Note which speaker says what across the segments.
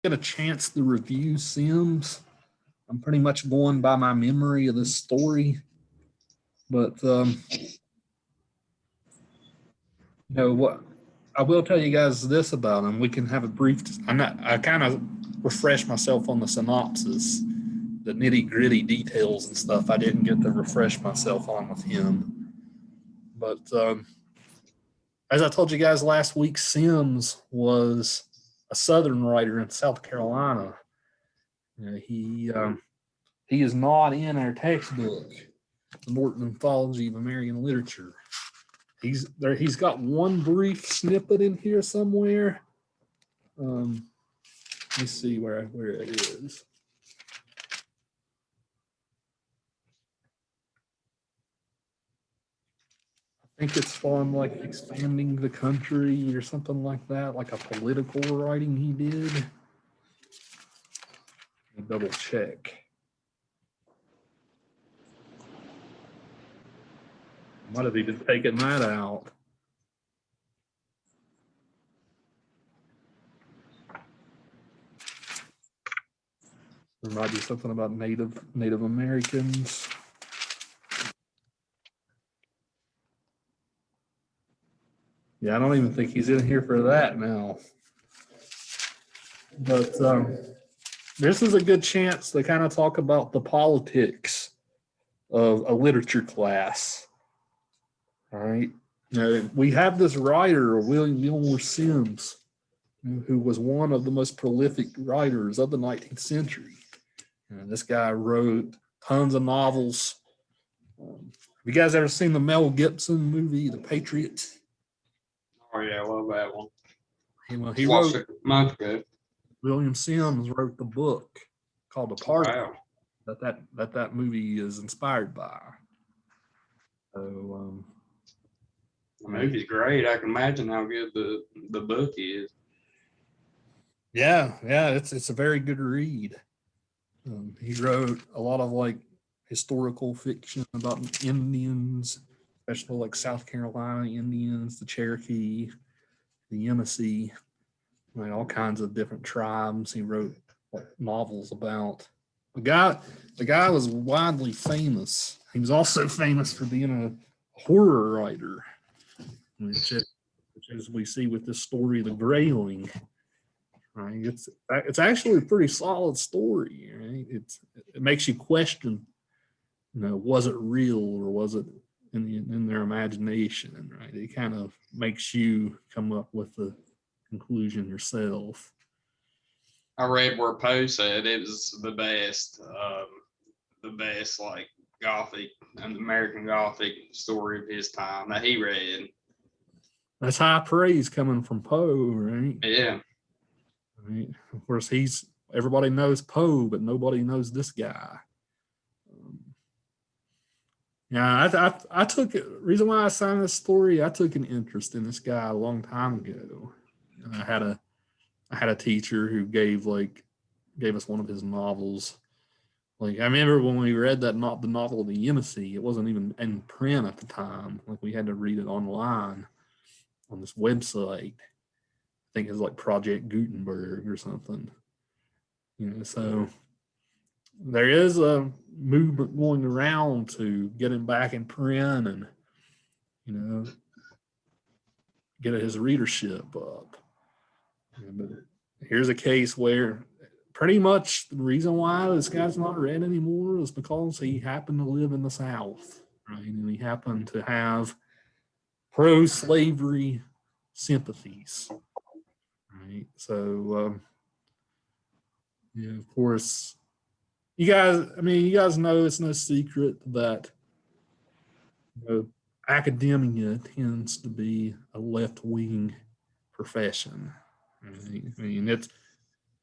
Speaker 1: get a chance to review Sims. I'm pretty much going by my memory of this story, but what I will tell you guys this about him. We can have a brief. I kind of refresh myself on the synopsis, the nitty gritty details and stuff. I didn't get to refresh myself on with him, but as I told you guys last week, Sims was a Southern writer in South Carolina. He is not in our textbook, the Norton Anthology of American Literature. He's got one brief snippet in here somewhere. Let me see where it is. I think it's on like expanding the country or something like that, like a political writing he did. Let me double check. Might have even taken that out. There might be something about Native Americans. Yeah, I don't even think he's in here for that now. But this is a good chance to kind of talk about the politics of a literature class. All right. Now, we have this writer, William Gilmore Sims, who was one of the most prolific writers of the 19th century. And this guy wrote tons of novels. Have you guys ever seen the Mel Gibson movie, The Patriot?
Speaker 2: Oh yeah, I love that one.
Speaker 1: He wrote
Speaker 2: it a month ago.
Speaker 1: William Sims wrote the book called The Party
Speaker 2: Wow.
Speaker 1: that movie is inspired by. So
Speaker 2: The movie's great. I can imagine how good the book is.
Speaker 1: yeah, it's a very good read. He wrote a lot of like historical fiction about Indians, especially like South Carolina Indians, the Cherokee, the Yamasee, like all kinds of different tribes. He wrote like novels about. The guy was widely famous. He was also famous for being a horror writer, which as we see with this story, The Grayling. Right, it's actually a pretty solid story. Right, it makes you question, was it real or was it in their imagination? Right, it kind of makes you come up with the conclusion yourself.
Speaker 2: I read where Poe said it was the best like Gothic and American Gothic story of his time that he read.
Speaker 1: That's high praise coming from Poe, right?
Speaker 2: Yeah.
Speaker 1: Right. Of course, everybody knows Poe, but nobody knows this guy. Yeah, I took it. Reason why I signed this story, I took an interest in this guy a long time ago. And I had a teacher who gave us one of his novels. Like I remember when we read the novel The Yamasee, it wasn't even in print at the time. Like we had to read it online on this website. I think it's like Project Gutenberg or something. So there is a movement going around to get him back in print and get his readership up. But here's a case where pretty much the reason why this guy's not read anymore is because he happened to live in the South, right? And he happened to have pro-slavery sympathies, right? So, of course, you guys know it's no secret that academia tends to be a left-wing profession. I mean,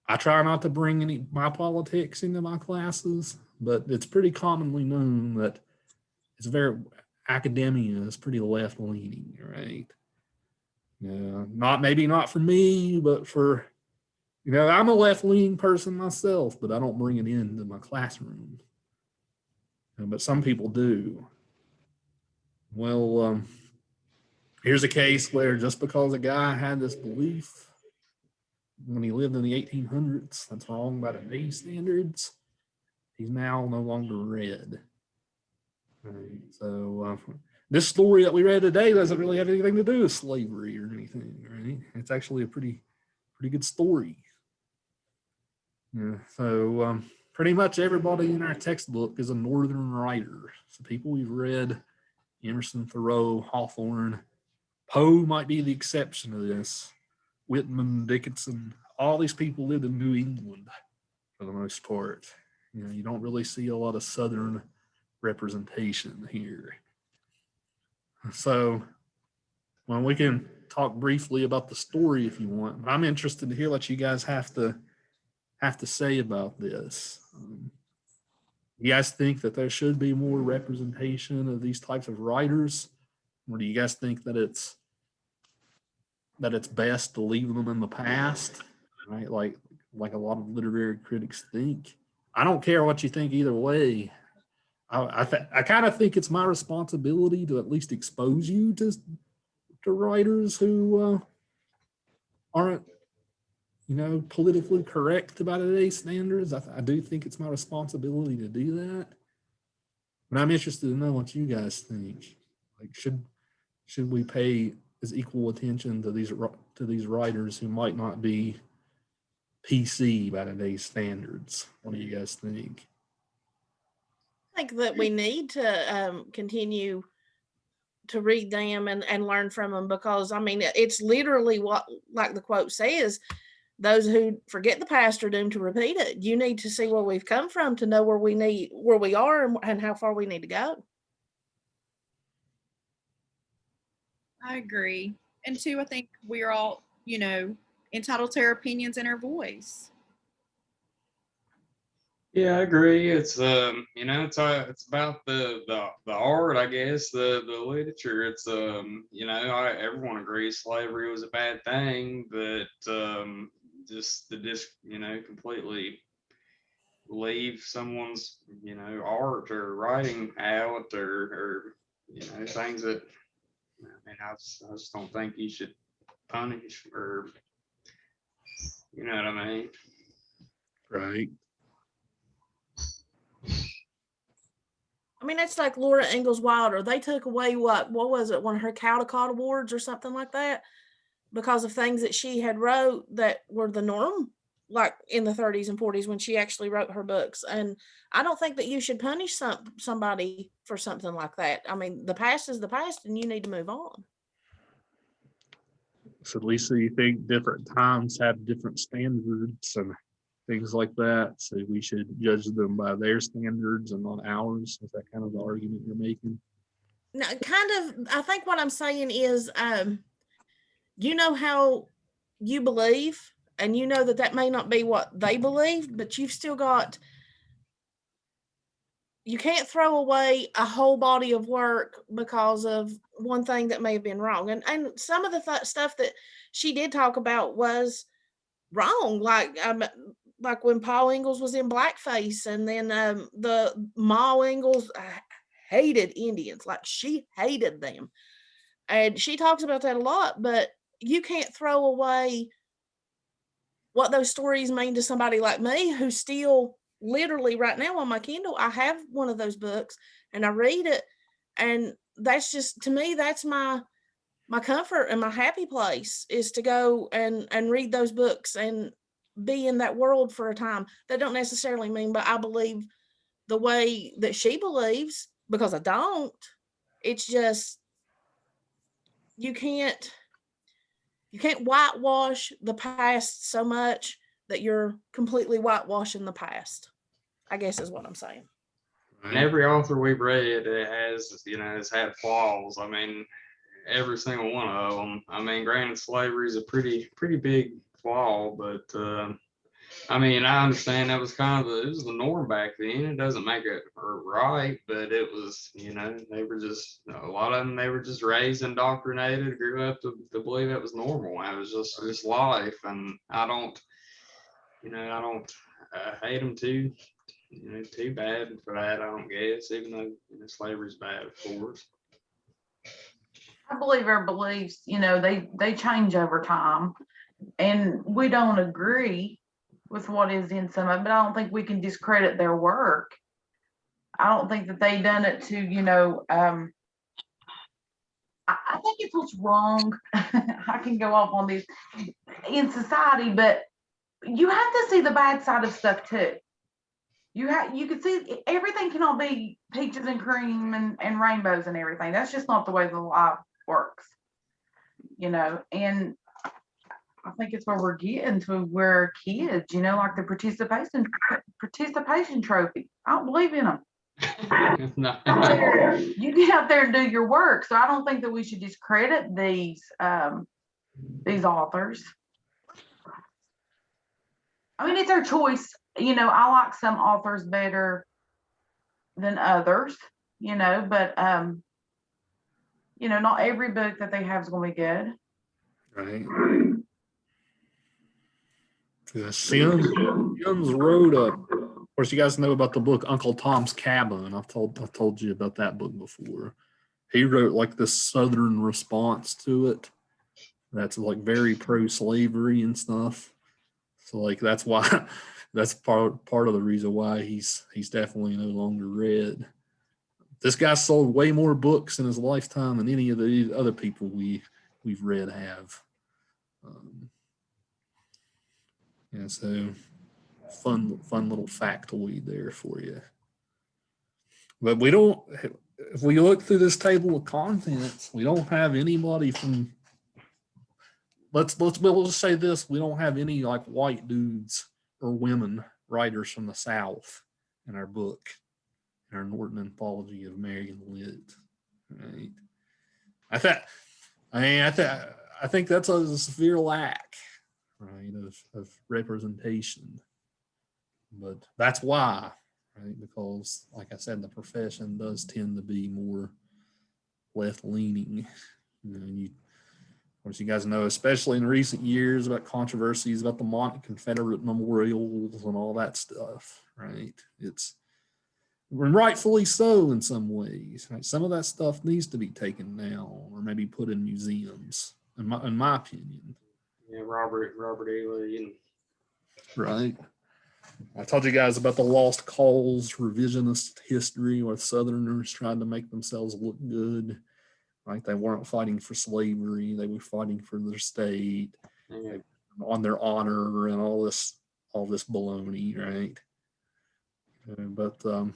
Speaker 1: I try not to bring any my politics into my classes, but it's pretty commonly known that academia is pretty left-leaning, right? Not for me, but for I'm a left-leaning person myself, but I don't bring it into my classroom. But some people do. Well, here's a case where just because a guy had this belief when he lived in the 1800s. That's wrong by today's standards. He's now no longer read. Right. So this story that we read today doesn't really have anything to do with slavery or anything, right? It's actually a pretty good story. Yeah. So pretty much everybody in our textbook is a Northern writer. So people we've read, Emerson, Thoreau, Hawthorne, Poe might be the exception to this. Whitman, Dickinson, all these people lived in New England for the most part. You don't really see a lot of Southern representation here. So, well, we can talk briefly about the story if you want. But I'm interested to hear what you guys have to say about this. You guys think that there should be more representation of these types of writers, or do you guys think that it's best to leave them in the past, right? Like a lot of literary critics think. I don't care what you think either way. I kind of think it's my responsibility to at least expose you to writers who aren't, politically correct by today's standards. I do think it's my responsibility to do that. But I'm interested to know what you guys think. Like, should we pay as equal attention to these writers who might not be PC by today's standards? What do you guys think?
Speaker 3: I think that we need to continue to read them and learn from them, because I mean, it's literally what, like the quote says, those who forget the past are doomed to repeat it. You need to see where we've come from to know where we are and how far we need to go.
Speaker 4: I agree. And two, I think we're all, entitled to our opinions and our voice.
Speaker 2: Yeah, I agree. It's it's about the art, I guess, the literature. It's everyone agrees slavery was a bad thing, but just completely leave someone's art or writing out, or things that I just don't think you should punish, or you know what I mean.
Speaker 1: Right.
Speaker 3: I mean, it's like Laura Ingalls Wilder. They took away what was it, one of her Caldecott Awards or something like that, because of things that she had wrote that were the norm, like in the 30s and 40s when she actually wrote her books. And I don't think that you should punish somebody for something like that. I mean, the past is the past, and you need to move on.
Speaker 1: So, Lisa, you think different times have different standards and things like that, so we should judge them by their standards and not ours? Is that kind of the argument you're making?
Speaker 3: No, kind of. I think what I'm saying is, you know how you believe, and you know that may not be what they believe, but you've still got. You can't throw away a whole body of work because of one thing that may have been wrong. And some of the stuff that she did talk about was wrong, like when Paul Ingalls was in blackface, and then the Ma Ingalls hated Indians, like she hated them, and she talks about that a lot. But you can't throw away what those stories mean to somebody like me, who still literally right now on my Kindle, I have one of those books and I read it, and that's just, to me, that's my comfort and my happy place, is to go and read those books and be in that world for a time. That don't necessarily mean, but I believe the way that she believes, because I don't. It's just, you can't whitewash the past so much that you're completely whitewashing the past, I guess is what I'm saying.
Speaker 2: And every author we've read has had flaws. I mean, every single one of them. I mean, granted, slavery is a pretty big flaw, but I mean, I understand that was kind of it was the norm back then. It doesn't make it right, but it was, they were just, a lot of them, they were just raised, indoctrinated, grew up to believe it was normal. It was just life. And I don't hate them too bad for that, I don't guess, even though slavery's bad, of course.
Speaker 5: I believe our beliefs, they change over time. and we don't agree with what is in some of it, but I don't think we can discredit their work. I don't think that they done it to, I think it's what's wrong. I can go off on these in society, but you have to see the bad side of stuff too. You can see everything cannot be peaches and cream and rainbows and everything. That's just not the way the life works, and I think it's where we're getting to where kids, like the participation trophy. I don't believe in them.
Speaker 2: No.
Speaker 5: You get out there and do your work. So I don't think that we should discredit these authors. I mean, it's their choice. I like some authors better than others, but not every book that they have is going to be good.
Speaker 1: Right. Yeah, Sims wrote of course, you guys know about the book Uncle Tom's Cabin. I've told you about that book before. He wrote like this Southern response to it. That's like very pro-slavery and stuff. So like that's why that's part of the reason why he's definitely no longer read. This guy sold way more books in his lifetime than any of the other people we've read have. Yeah, so fun little factoid there for you. But we don't. If we look through this table of contents, we don't have anybody from. We'll just say this: we don't have any like white dudes or women writers from the South in our book, in our Norton Anthology of American Lit. Right? I think that's a severe lack, right, of representation. But that's why, right? Because, like I said, the profession does tend to be more left-leaning. Of course, you guys know, especially in recent years, about controversies about the Confederate memorials and all that stuff, right? It's rightfully so in some ways. Right? Some of that stuff needs to be taken down or maybe put in museums, in my opinion.
Speaker 2: Yeah, Robert E. Lee.
Speaker 1: Right. I told you guys about the lost cause revisionist history where Southerners tried to make themselves look good. Right? They weren't fighting for slavery. They were fighting for their state, on their honor and all this baloney, right? But at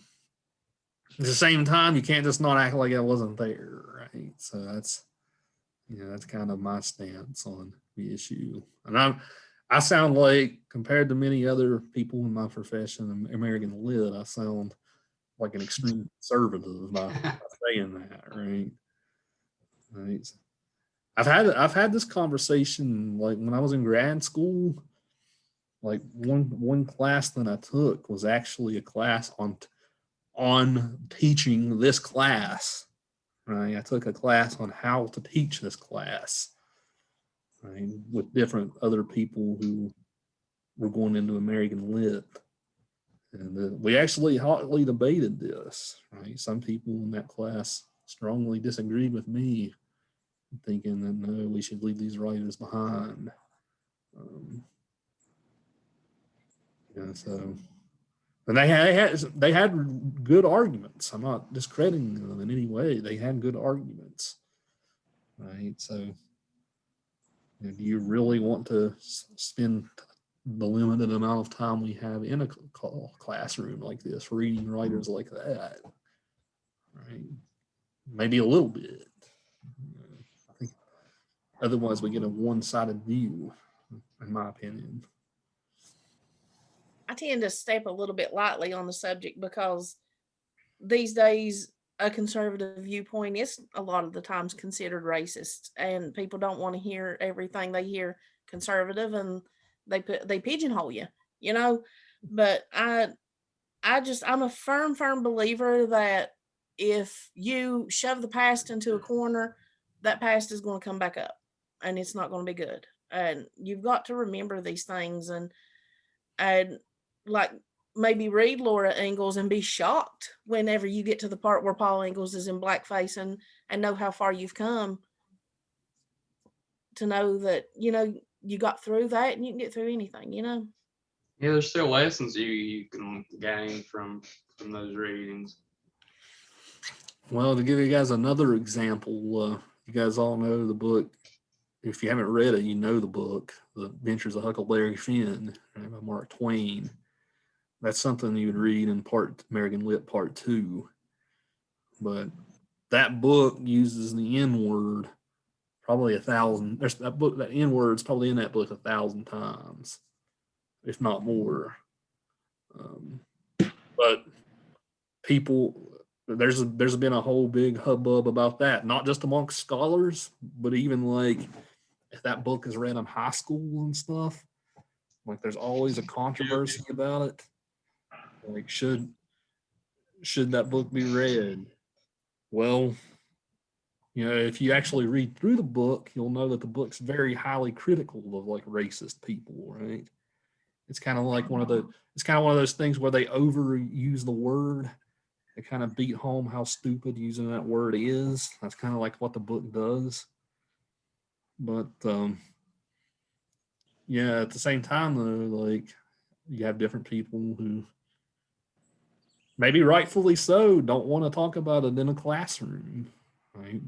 Speaker 1: the same time, you can't just not act like it wasn't there, right? So that's kind of my stance on the issue. And I sound like, compared to many other people in my profession, American Lit, I sound like an extreme conservative by saying that, right? Right. I've had this conversation like when I was in grad school. Like one class that I took was actually a class on teaching this class. Right. I took a class on how to teach this class. Right, with different other people who were going into American Lit. And we actually hotly debated this. Right. Some people in that class strongly disagreed with me, thinking that no, we should leave these writers behind. So, and they had good arguments. I'm not discrediting them in any way. They had good arguments, right? So, do you really want to spend the limited amount of time we have in a classroom like this, reading writers like that? Right? Maybe a little bit. I think otherwise we get a one-sided view, in my opinion.
Speaker 3: I tend to step a little bit lightly on the subject because these days a conservative viewpoint is a lot of the times considered racist, and people don't want to hear everything they hear conservative, and they pigeonhole you, But I'm a firm believer that if you shove the past into a corner, that past is going to come back up, and it's not going to be good. And you've got to remember these things, and like maybe read Laura Ingalls and be shocked whenever you get to the part where Paul Ingalls is in blackface and know how far you've come to know that, you got through that, and you can get through anything, you know.
Speaker 2: Yeah, there's still lessons you can gain from those readings.
Speaker 1: Well, to give you guys another example, you guys all know the book. If you haven't read it, you know the book, The Adventures of Huckleberry Finn, by Mark Twain. That's something you would read in American Lit Part 2. But that book uses the N word probably 1,000. There's that N word's probably in that book 1,000 times, if not more. But there's been a whole big hubbub about that, not just amongst scholars, but even like if that book is read in high school and stuff, like there's always a controversy about it. Like, should that book be read? Well, if you actually read through the book, you'll know that the book's very highly critical of like racist people, right? It's kind of like one of those things where they overuse the word. They kind of beat home how stupid using that word is. That's kind of like what the book does. But yeah, at the same time though, like you have different people who maybe rightfully so don't want to talk about it in a classroom, right?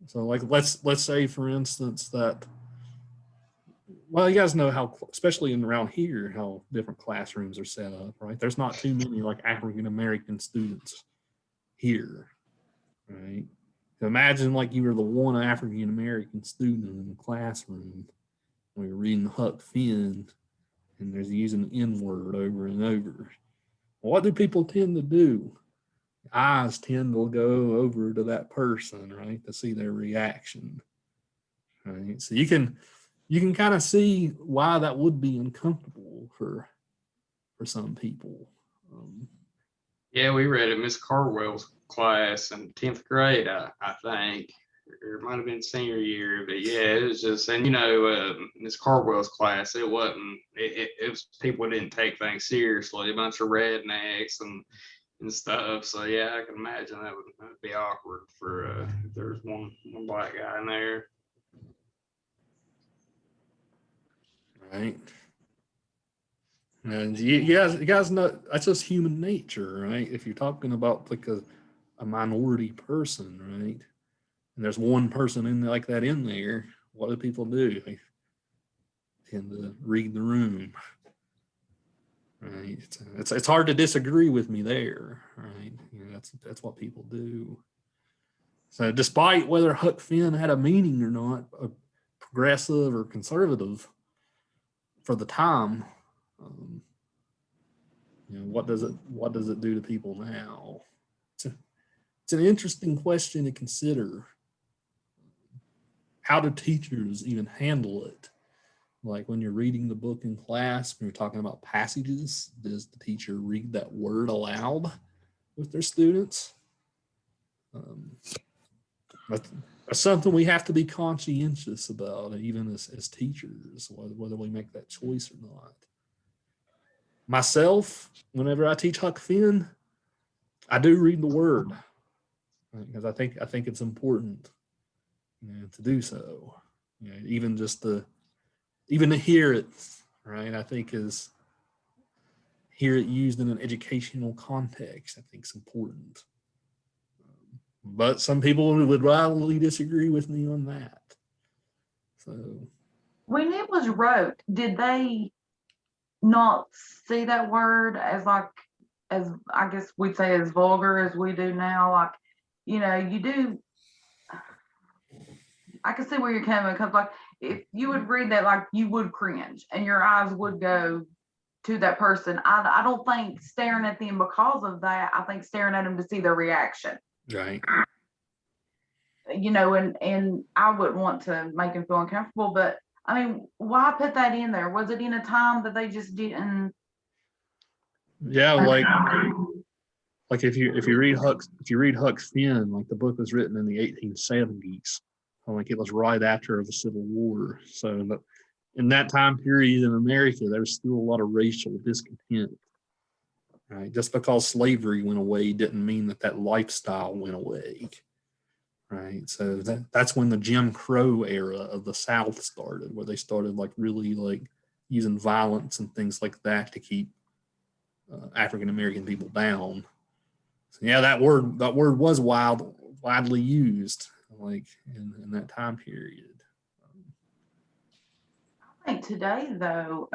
Speaker 1: So like let's say for instance that, well, you guys know how, especially around here, how different classrooms are set up, right? There's not too many like African American students here, right? Imagine like you were the one African American student in the classroom when you're reading Huck Finn and there's using the N word over and over. What do people tend to do? Eyes tend to go over to that person, right, to see their reaction, right? So you can kind of see why that would be uncomfortable for some people.
Speaker 2: Yeah, we read it Miss Cardwell's class in 10th grade, I think. Or it might have been senior year, but yeah, it was just, and Miss Cardwell's class, it wasn't, it was people didn't take things seriously, a bunch of rednecks and stuff. So yeah, I can imagine that would be awkward for if there's one black guy in there.
Speaker 1: Right. And you guys know that's just human nature, right? If you're talking about like a minority person, right? And there's one person in like that in there, what do people do? They tend to read the room, right? It's hard to disagree with me there, right? That's what people do. So despite whether Huck Finn had a meaning or not, a progressive or conservative for the time, what does it do to people now? It's an interesting question to consider. How do teachers even handle it? Like when you're reading the book in class, when you're talking about passages, does the teacher read that word aloud with their students? That's something we have to be conscientious about, even as teachers, whether we make that choice or not. Myself, whenever I teach Huck Finn, I do read the word because I think it's important to do so. Even to hear it, right? I think hear it used in an educational context. I think it's important. But some people would wildly disagree with me on that. So
Speaker 5: when it was wrote, did they not see that word as as I guess we'd say as vulgar as we do now? Like, you do. I can see where you're coming because, like, if you would read that, like, you would cringe and your eyes would go to that person. I don't think staring at them because of that. I think staring at them to see their reaction.
Speaker 1: right.
Speaker 5: And I wouldn't want to make them feel uncomfortable, but I mean, why put that in there? Was it in a time that they just didn't?
Speaker 1: Yeah, like if you read Huck's Finn, like the book was written in the 1870s. Like it was right after the Civil War. So in that time period in America, there was still a lot of racial discontent. Right? Just because slavery went away didn't mean that lifestyle went away. right? So that's when the Jim Crow era of the South started, where they started like really like using violence and things like that to keep African American people down. So yeah, that word was widely used like in that time period.
Speaker 5: I think today though,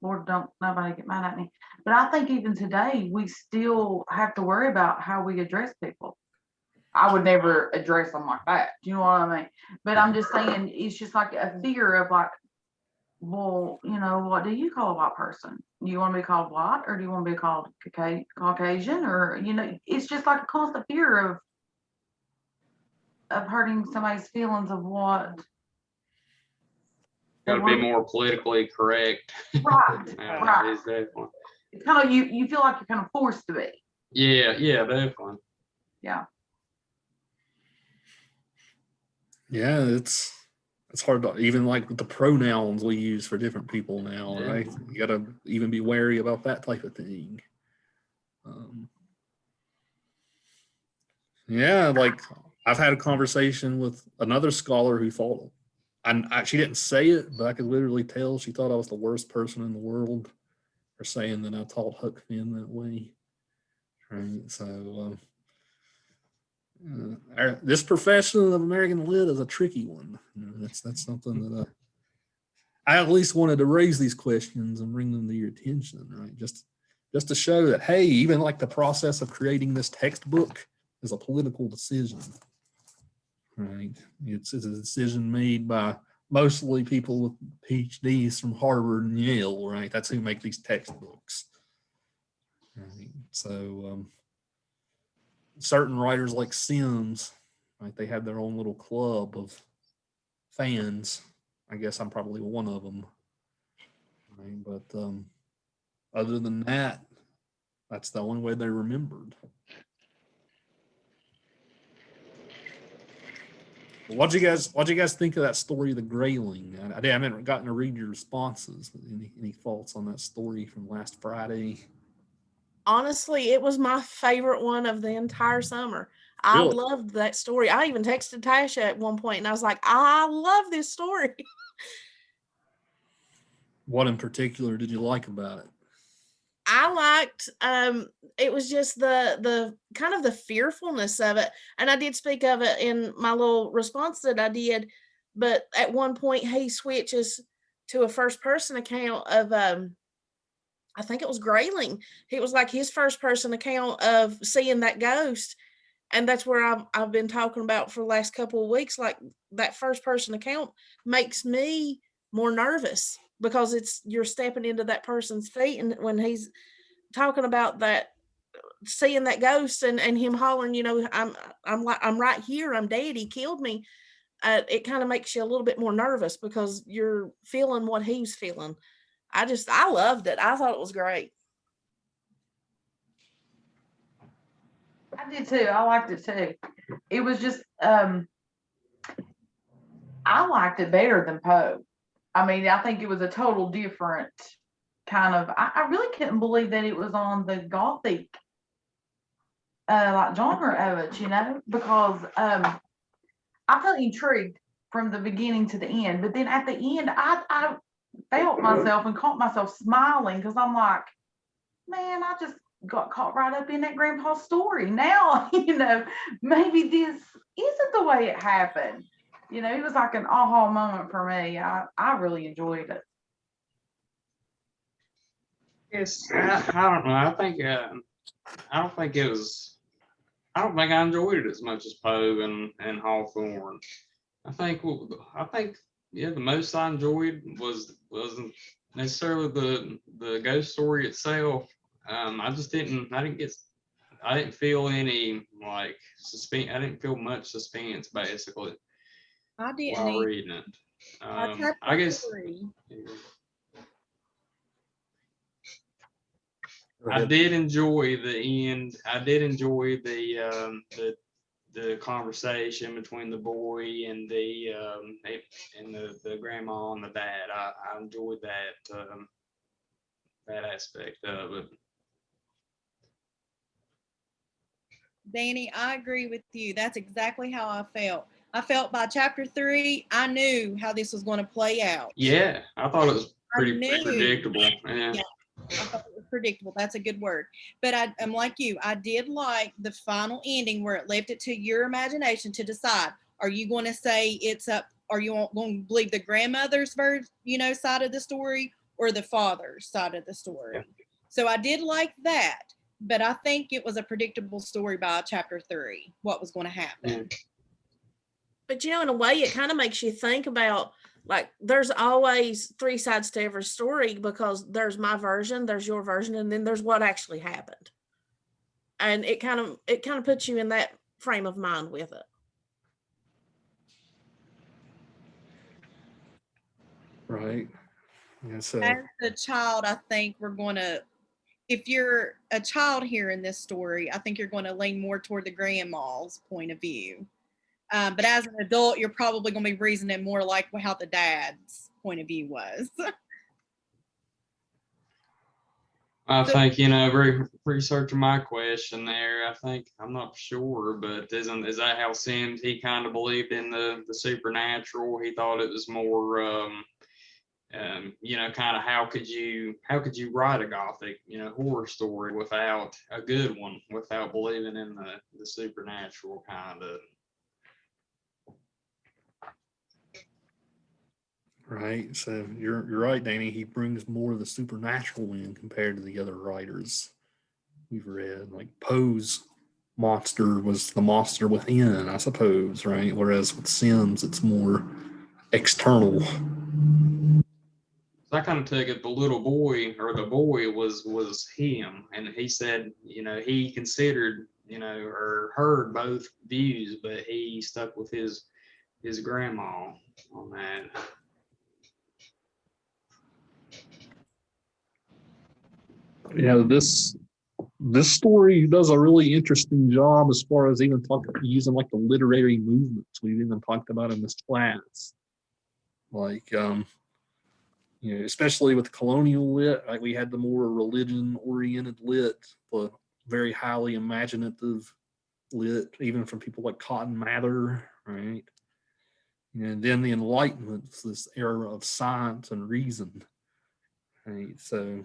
Speaker 5: Lord, don't nobody get mad at me, but I think even today we still have to worry about how we address people. I would never address them like that. Do you know what I mean? But I'm just saying, it's just like a fear of like, well, you know, what do you call a white person? Do you want to be called white, or do you want to be called Caucasian, or you know, it's just like a constant fear of hurting somebody's feelings of what.
Speaker 2: Got to be more politically correct.
Speaker 5: Right, right.
Speaker 2: Is definitely.
Speaker 5: It's kind of you feel like you're kind of forced to be.
Speaker 2: Yeah, definitely.
Speaker 5: Yeah.
Speaker 1: Yeah, it's hard to even like the pronouns we use for different people now,
Speaker 2: Yeah.
Speaker 1: right? You gotta even be wary about that type of thing. Yeah, like I've had a conversation with another scholar who thought, she didn't say it, but I could literally tell she thought I was the worst person in the world for saying that I taught Huck Finn that way. Right, so this profession of American Lit is a tricky one. You know, that's something that I at least wanted to raise these questions and bring them to your attention, right? Just to show that, hey, even like the process of creating this textbook is a political decision, right? It's a decision made by mostly people with PhDs from Harvard and Yale, right? That's who make these textbooks. Right? So certain writers like Sims, right? They have their own little club of fans. I guess I'm probably one of them. Right? But other than that, that's the only way they're remembered. What'd you guys think of that story of the Grayling? I haven't gotten to read your responses. Any thoughts on that story from last Friday?
Speaker 3: Honestly, it was my favorite one of the entire summer. I
Speaker 1: Really?
Speaker 3: loved that story. I even texted Tasha at one point and I was like, I love this story.
Speaker 1: What in particular did you like about it?
Speaker 3: I liked it was just the kind of the fearfulness of it. And I did speak of it in my little response that I did, but at one point he switches to a first person account of I think it was Grayling. It was like his first person account of seeing that ghost. And that's where I've been talking about for the last couple of weeks. Like that first person account makes me more nervous because you're stepping into that person's feet. And when he's talking about that, seeing that ghost and him hollering, you know, I'm right here. I'm dead. He killed me. It kind of makes you a little bit more nervous because you're feeling what he's feeling. I loved it. I thought it was great.
Speaker 5: I did too. I liked it too. It was just I liked it better than Poe. I mean, I think it was a total different kind of. I really couldn't believe that it was on the gothic like genre of it, you know, because I felt intrigued from the beginning to the end, but then at the end, I felt myself and caught myself smiling because I'm like, man, I just got caught right up in that grandpa's story. Now, you know, maybe this isn't the way it happened. You know, it was like an aha moment for me. I really enjoyed it.
Speaker 2: Yes, I don't know. I don't think it was. I don't think I enjoyed it as much as Poe and Hawthorne. I think yeah, the most I enjoyed wasn't necessarily the ghost story itself. I didn't feel any like suspense. I didn't feel much suspense basically
Speaker 4: I didn't
Speaker 2: while
Speaker 4: either.
Speaker 2: reading it.
Speaker 4: I kept
Speaker 2: I guess
Speaker 4: agree.
Speaker 2: I did enjoy the end. I did enjoy the conversation between the boy and the grandma and the dad. I enjoyed that aspect of it.
Speaker 4: Danny, I agree with you. That's exactly how I felt. I felt by chapter 3, I knew how this was going to play out.
Speaker 2: Yeah, I thought it was
Speaker 4: I
Speaker 2: pretty
Speaker 4: knew.
Speaker 2: predictable. Yeah.
Speaker 4: Yeah. I thought it was predictable. That's a good word. But I'm like you. I did like the final ending where it left it to your imagination to decide. Are you going to say it's up? Are you going to believe the grandmother's side of the story or the father's side of the story?
Speaker 2: Yeah.
Speaker 4: So I did like that, but I think it was a predictable story by chapter 3. What was going to happen?
Speaker 2: Yeah.
Speaker 3: But in a way, it kind of makes you think about, like, there's always 3 sides to every story, because there's my version, there's your version, and then there's what actually happened. And it kind of puts you in that frame of mind with it.
Speaker 1: Right. Yeah, so
Speaker 4: As a child, I think if you're a child here in this story, I think you're going to lean more toward the grandma's point of view. But as an adult, you're probably going to be reasoning more like how the dad's point of view was.
Speaker 2: I think, researching my question there, I think, I'm not sure, but is that how Sims, he kind of believed in the supernatural? He thought it was more, kind of how could you write a gothic, horror story without a good one, without believing in the supernatural kind of.
Speaker 1: right. So you're right, Danny. He brings more of the supernatural in compared to the other writers we've read. Like Poe's monster was the monster within, I suppose, right? Whereas with Sims, it's more external.
Speaker 2: So I kind of took it the little boy, or the boy was him, and he said, he considered, or heard both views, but he stuck with his grandma on that.
Speaker 1: Yeah, this story does a really interesting job as far as even using like the literary movements we've even talked about in this class. Like especially with colonial lit, like we had the more religion oriented lit, the very highly imaginative lit, even from people like Cotton Mather, right? And then the Enlightenment, this era of science and reason, right? So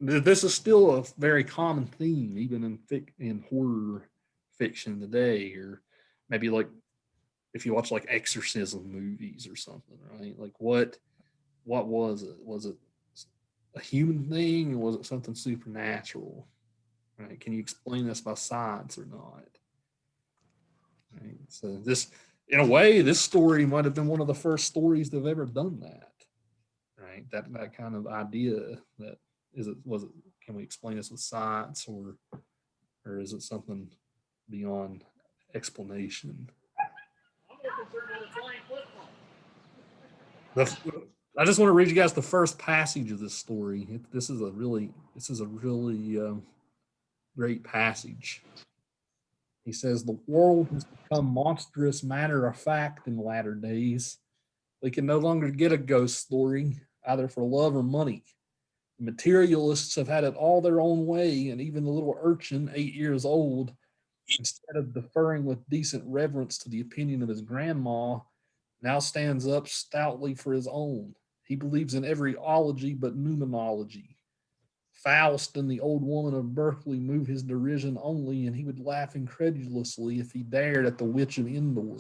Speaker 1: this is still a very common theme, even in horror fiction today, or maybe like if you watch like exorcism movies or something, right? Like what was it? Was it a human thing, or was it something supernatural? Right? Can you explain this by science or not? Right? So this, in a way, this story might have been one of the first stories that have ever done that. Right? That kind of idea that was it? Can we explain this with science, or is it something beyond explanation? I just want to read you guys the first passage of this story. This is a really great passage. He says, "The world has become monstrous matter of fact in latter days. We can no longer get a ghost story, either for love or money. The materialists have had it all their own way, and even the little urchin, 8 years old, instead of deferring with decent reverence to the opinion of his grandma, now stands up stoutly for his own. He believes in every ology but numenology. Faust and the old woman of Berkeley move his derision only, and he would laugh incredulously if he dared at the witch of Endor.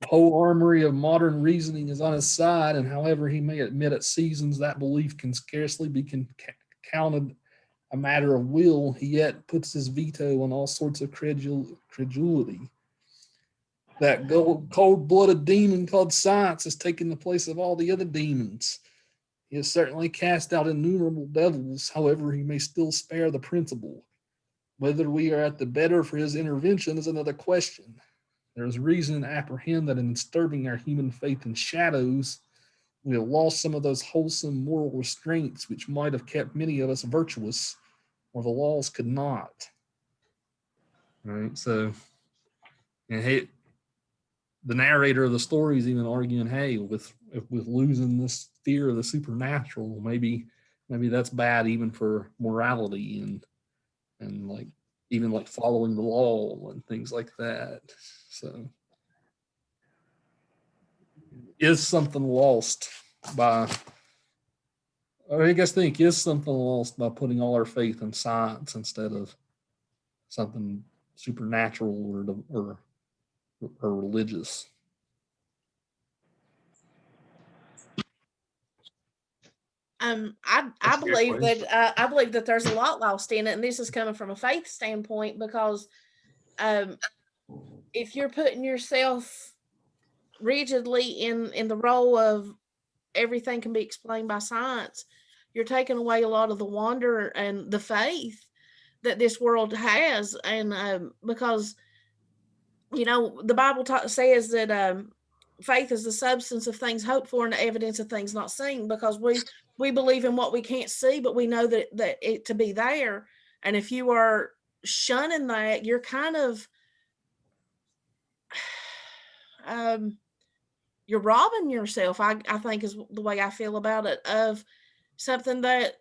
Speaker 1: The whole armory of modern reasoning is on his side, and however he may admit at seasons that belief can scarcely be counted a matter of will, he yet puts his veto on all sorts of credulity. That cold-blooded demon called science has taken the place of all the other demons. He has certainly cast out innumerable devils, however, he may still spare the principle. Whether we are at the better for his intervention is another question. There is reason to apprehend that in disturbing our human faith in shadows, we have lost some of those wholesome moral restraints which might have kept many of us virtuous, or the laws could not." Right? So, and hey, the narrator of the story is even arguing, hey, with losing this fear of the supernatural, maybe that's bad even for morality and like even like following the law and things like that. So is something lost by, or I guess think, is something lost by putting all our faith in science instead of something supernatural or religious?
Speaker 3: I
Speaker 2: That's a good
Speaker 3: believe
Speaker 2: question.
Speaker 3: that I believe that there's a lot lost in it, and this is coming from a faith standpoint because um, if you're putting yourself rigidly in the role of everything can be explained by science, you're taking away a lot of the wonder and the faith that this world has, and because the Bible says that faith is the substance of things hoped for and the evidence of things not seen, because we believe in what we can't see, but we know that it to be there. And if you are shunning that, you're kind of you're robbing yourself. I think is the way I feel about it, of something that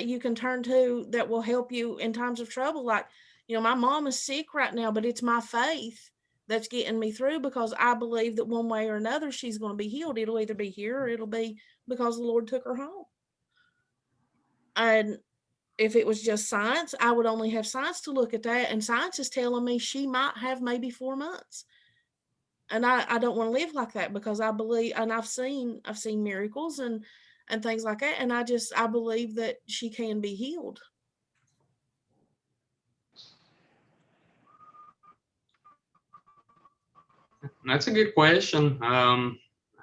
Speaker 3: you can turn to that will help you in times of trouble. Like, my mom is sick right now, but it's my faith that's getting me through, because I believe that one way or another she's going to be healed. It'll either be here or it'll be because the Lord took her home. And if it was just science, I would only have science to look at that, and science is telling me she might have maybe 4 months. And I don't want to live like that, because I believe, and I've seen miracles and things like that, and I believe that she can be healed.
Speaker 2: That's a good question. I'm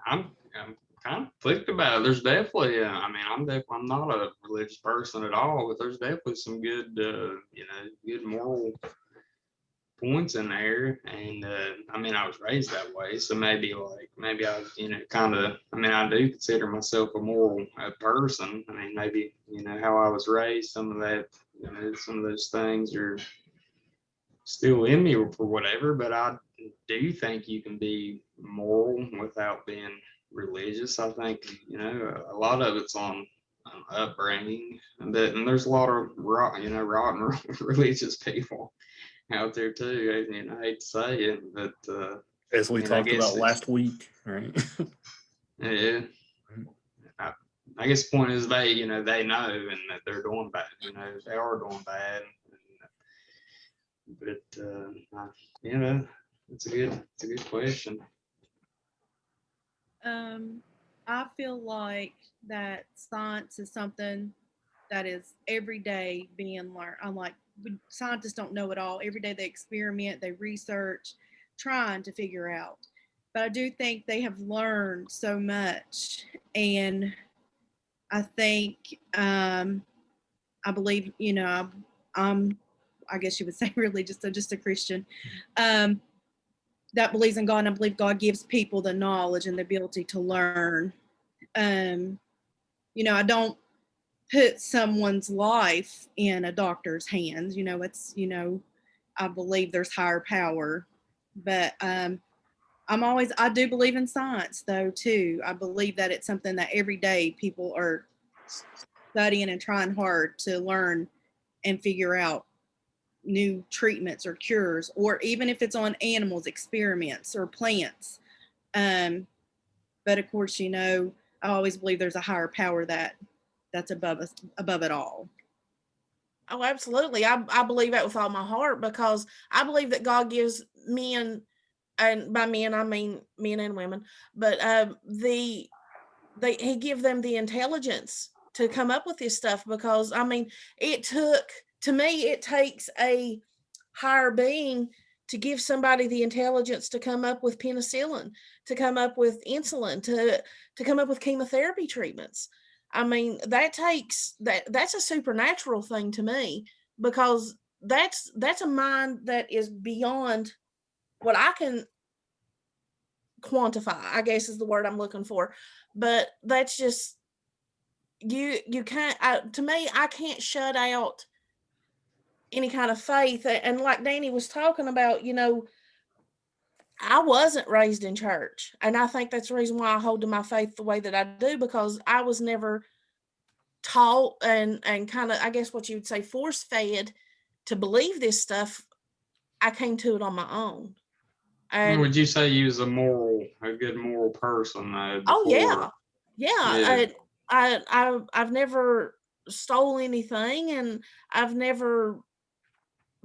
Speaker 2: kind of conflicted about it. There's definitely, I'm not a religious person at all, but there's definitely some good, good moral points in there. And I was raised that way, so maybe I was, kind of. I do consider myself a moral person. Maybe how I was raised, some of that, some of those things are still in me for whatever, but I do think you can be moral without being religious. I think, a lot of it's on upbringing, and there's a lot of rotten religious people out there too. I hate to say it, but
Speaker 1: As we
Speaker 2: I
Speaker 1: talked
Speaker 2: guess
Speaker 1: about last week, right?
Speaker 2: yeah. I guess the point is they know, and that they're doing bad. They are doing bad. But it's a good question.
Speaker 4: I feel like that science is something that is every day being learned. I'm like, scientists don't know it all. Every day they experiment, they research, trying to figure out. But I do think they have learned so much, and I think I believe, I'm, I guess you would say religious, so just a Christian. That believes in God, and I believe God gives people the knowledge and the ability to learn. I don't put someone's life in a doctor's hands. I believe there's higher power, but I do believe in science though too. I believe that it's something that every day people are studying and trying hard to learn and figure out new treatments or cures, or even if it's on animals, experiments or plants. But of course, I always believe there's a higher power that's above us, above it all.
Speaker 3: Oh, absolutely. I believe that with all my heart, because I believe that God gives men, and by men I mean men and women, but he give them the intelligence to come up with this stuff, because it takes a higher being to give somebody the intelligence to come up with penicillin, to come up with insulin, to come up with chemotherapy treatments. That's a supernatural thing to me, because that's a mind that is beyond what I can quantify, I guess is the word I'm looking for. But that's just, you can't, to me, I can't shut out any kind of faith. And like Danny was talking about, I wasn't raised in church, and I think that's the reason why I hold to my faith the way that I do, because I was never taught and kind of, I guess what you would say, force fed to believe this stuff, I came to it on my own. And
Speaker 2: Would you say you was a good moral person though?
Speaker 3: oh
Speaker 2: Before?
Speaker 3: yeah,
Speaker 2: Yeah.
Speaker 3: I've never stole anything, and I've never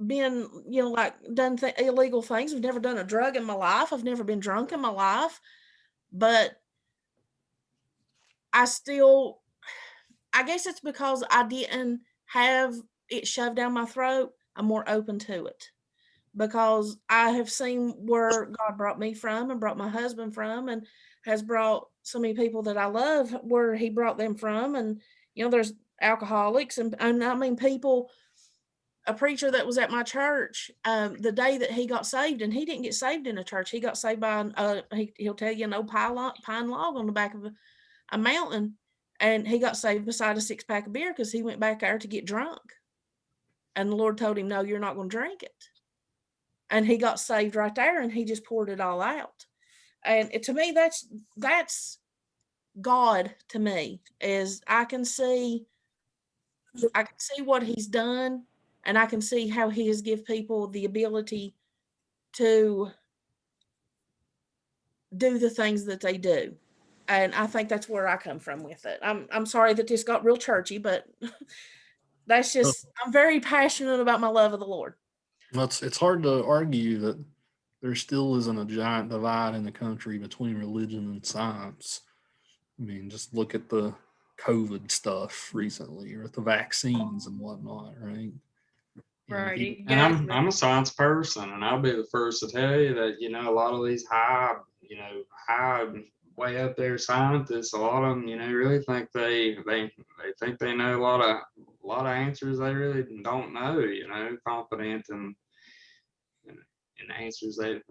Speaker 3: been, like done illegal things. I've never done a drug in my life. I've never been drunk in my life, but I guess it's because I didn't have it shoved down my throat. I'm more open to it because I have seen where God brought me from and brought my husband from, and has brought so many people that I love where he brought them from. And, there's alcoholics and I mean, people, a preacher that was at my church, the day that he got saved, and he didn't get saved in a church. He got saved by, he'll tell you, an old pine log on the back of a mountain. And he got saved beside a 6-pack of beer because he went back there to get drunk. And the Lord told him, no, you're not going to drink it. And he got saved right there, and he just poured it all out. And to me, that's God. To me, is I can see what he's done, and I can see how he has give people the ability to do the things that they do. And I think that's where I come from with it. I'm sorry that this got real churchy, but that's just, I'm very passionate about my love of the Lord.
Speaker 1: It's hard to argue that there still isn't a giant divide in the country between religion and science. I mean, just look at the COVID stuff recently, or the vaccines and whatnot, right?
Speaker 4: Right.
Speaker 2: And I'm a science person, and I'll be the first to tell you that, a lot of these high way up there scientists, a lot of them, really think they think they know a lot of answers they really don't know, confident in answers they're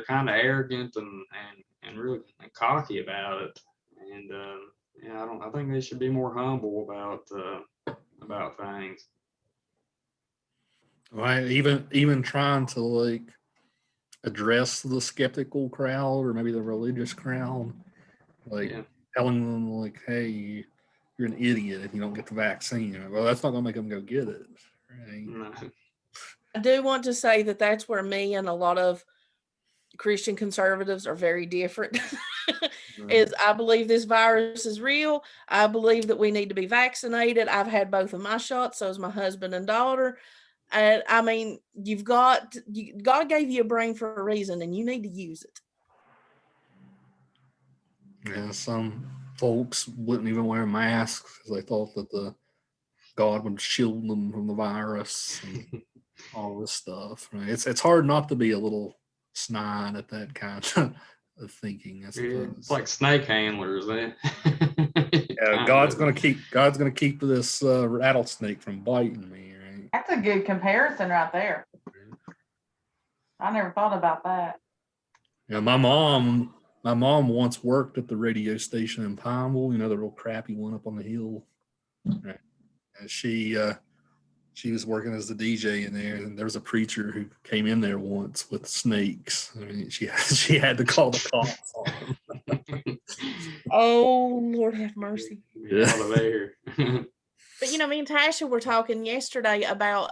Speaker 2: kind of arrogant and really cocky about it. And I think they should be more humble about things.
Speaker 1: Right. Even trying to like address the skeptical crowd, or maybe the religious crowd, like telling them like, hey, you're an idiot if you don't get the vaccine. Well, that's not gonna make them go get it. Right?
Speaker 2: No.
Speaker 3: I do want to say that that's where me and a lot of Christian conservatives are very different. Is I believe this virus is real. I believe that we need to be vaccinated. I've had both of my shots, so is my husband and daughter. And I mean, God gave you a brain for a reason, and you need to use it.
Speaker 1: Yeah, some folks wouldn't even wear masks because they thought that God would shield them from the virus and all this stuff. Right? It's hard not to be a little snide at that kind of thinking. I suppose.
Speaker 2: It's like snake handlers.
Speaker 1: Yeah, God's gonna keep this rattlesnake from biting me. Right?
Speaker 5: That's a good comparison right there. I never thought about that.
Speaker 1: Yeah, my mom once worked at the radio station in Pineville. The real crappy one up on the hill. Right. And she was working as the DJ in there, and there was a preacher who came in there once with snakes. I mean, she had to call the cops on him.
Speaker 3: Oh, Lord have mercy.
Speaker 2: Yeah. Out of there.
Speaker 3: But me and Tasha were talking yesterday about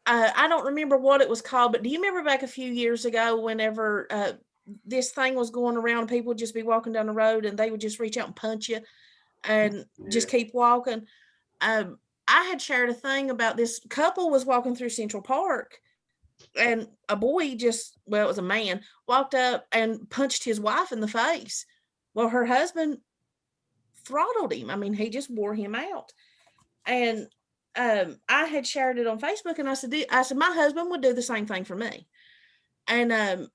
Speaker 3: I don't remember what it was called, but do you remember back a few years ago whenever this thing was going around, people would just be walking down the road and they would just reach out and punch you and just keep walking? I had shared a thing about this couple was walking through Central Park, and a boy it was a man, walked up and punched his wife in the face. Well, her husband throttled him. I mean, he just wore him out. And I had shared it on Facebook, and I said, my husband would do the same thing for me. And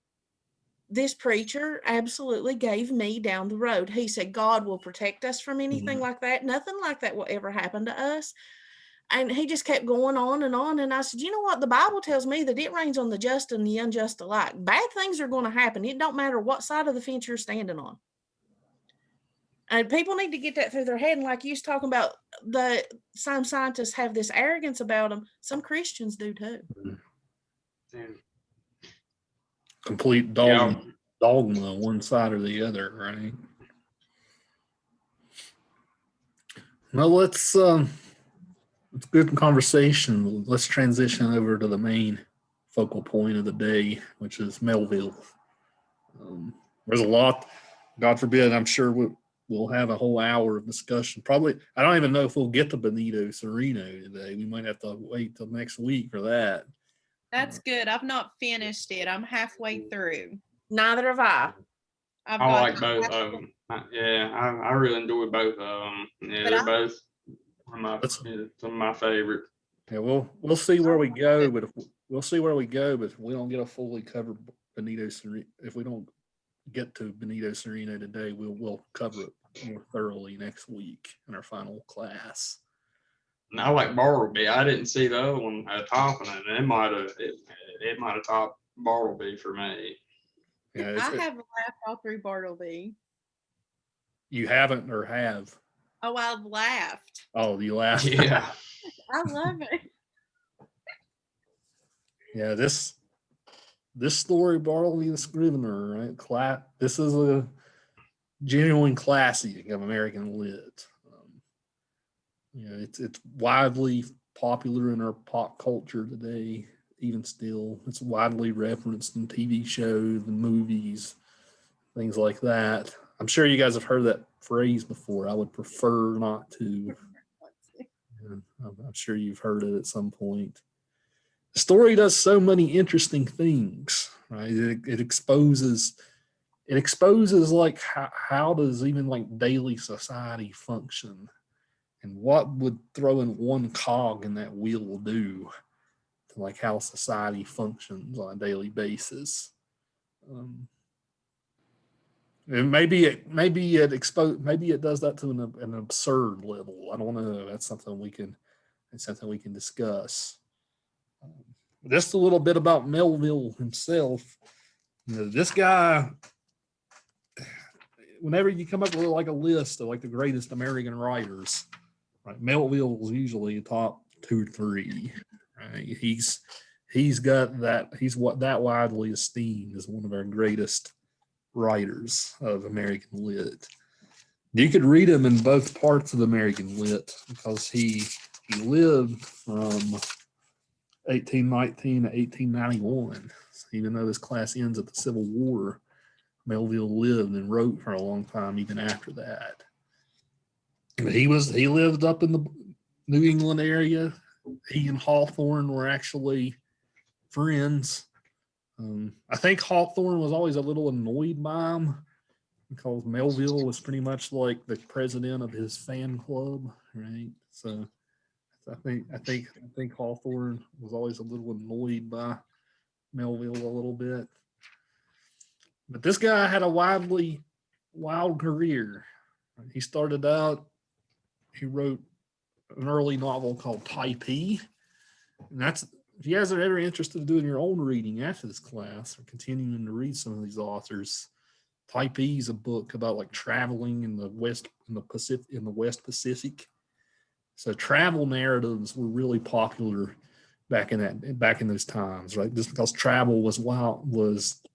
Speaker 3: this preacher absolutely gave me down the road. He said, God will protect us from anything like that. Nothing like that will ever happen to us. And he just kept going on and on. And I said, you know what? The Bible tells me that it rains on the just and the unjust alike. Bad things are going to happen. It don't matter what side of the fence you're standing on. And people need to get that through their head. And like you was talking about, some scientists have this arrogance about them. Some Christians do too.
Speaker 1: Complete dogma on one side or the other, right? Well, let's It's good conversation. Let's transition over to the main focal point of the day, which is Melville. There's a lot. God forbid, I'm sure we'll have a whole hour of discussion. Probably, I don't even know if we'll get to Benito Cereno today. We might have to wait till next week for that.
Speaker 4: That's good. I've not finished it. I'm halfway through.
Speaker 3: Neither have I.
Speaker 4: I've
Speaker 2: I
Speaker 4: got
Speaker 2: like both of them. Yeah, I really enjoy both of them. Yeah,
Speaker 4: But
Speaker 2: they're
Speaker 4: I-
Speaker 2: both some of my favorite.
Speaker 1: Yeah, we'll see where we go, but we'll see where we go. But if we don't get a fully covered Benito Cereno, if we don't get to Benito Cereno today, we'll cover it more thoroughly next week in our final class.
Speaker 2: And I like Bartleby. I didn't see the other one topping it. It might have topped Bartleby for me.
Speaker 1: Yeah,
Speaker 4: I have laughed all through Bartleby.
Speaker 1: you haven't or have?
Speaker 4: Oh, I've laughed.
Speaker 1: Oh, you laughed.
Speaker 2: Yeah.
Speaker 4: I love it.
Speaker 1: Yeah, this story, Bartleby the Scrivener, right? This is a genuine classic of American lit. It's widely popular in our pop culture today. Even still, it's widely referenced in TV shows and movies, things like that. I'm sure you guys have heard that phrase before. I would prefer not to. I'm sure you've heard it at some point. The story does so many interesting things, right? It exposes like how does even like daily society function, and what would throwing one cog in that wheel do to like how society functions on a daily basis. And maybe it does that to an absurd level. I don't know. That's something we can discuss. Just a little bit about Melville himself. This guy, whenever you come up with like a list of like the greatest American writers, right, Melville is usually top 2 or 3. Right? He's that widely esteemed as one of our greatest writers of American lit. You could read him in both parts of American lit because he lived from 1819 to 1891. So even though this class ends at the Civil War, Melville lived and wrote for a long time even after that. But he lived up in the New England area. He and Hawthorne were actually friends. I think Hawthorne was always a little annoyed by him because Melville was pretty much like the president of his fan club, right? So I think Hawthorne was always a little annoyed by Melville a little bit. But this guy had a wild career. He started out, he wrote an early novel called Typee. And that's, if you guys are ever interested in doing your own reading after this class or continuing to read some of these authors, Typee is a book about like traveling in the West Pacific. So travel narratives were really popular back in those times, right? Just because travel was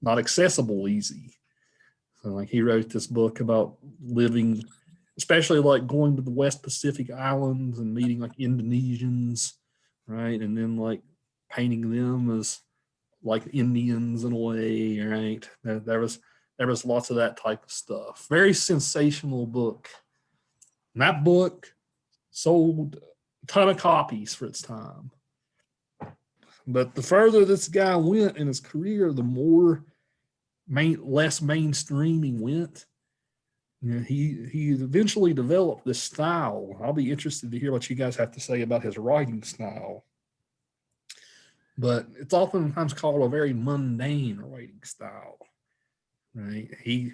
Speaker 1: not accessible easy. So like he wrote this book about living, especially like going to the West Pacific Islands and meeting like Indonesians, right? And then like painting them as like Indians in a way, right? There was lots of that type of stuff. Very sensational book. And that book sold a ton of copies for its time. But the further this guy went in his career, the more less mainstream he went. You know, he eventually developed this style. I'll be interested to hear what you guys have to say about his writing style. But it's oftentimes called a very mundane writing style. Right? He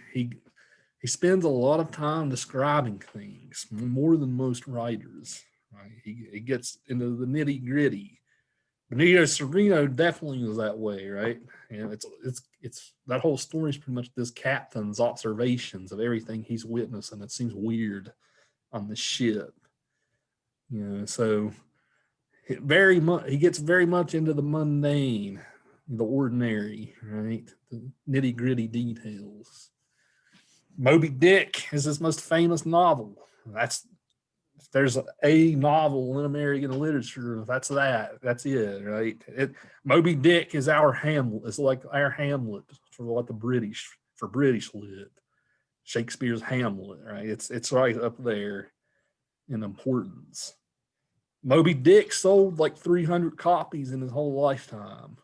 Speaker 1: spends a lot of time describing things, more than most writers. Right? He gets into the nitty gritty. Benito Cereno definitely was that way, right? And it's that whole story is pretty much this captain's observations of everything he's witnessed, and it seems weird on the ship. You know, so he gets very much into the mundane, the ordinary, right? The nitty gritty details. Moby Dick is his most famous novel. That's there's a novel in American literature, that's that. That's it, right? Moby Dick is our Hamlet. It's like our Hamlet for what the British lit. Shakespeare's Hamlet, right? It's right up there in importance. Moby Dick sold like 300 copies in his whole lifetime.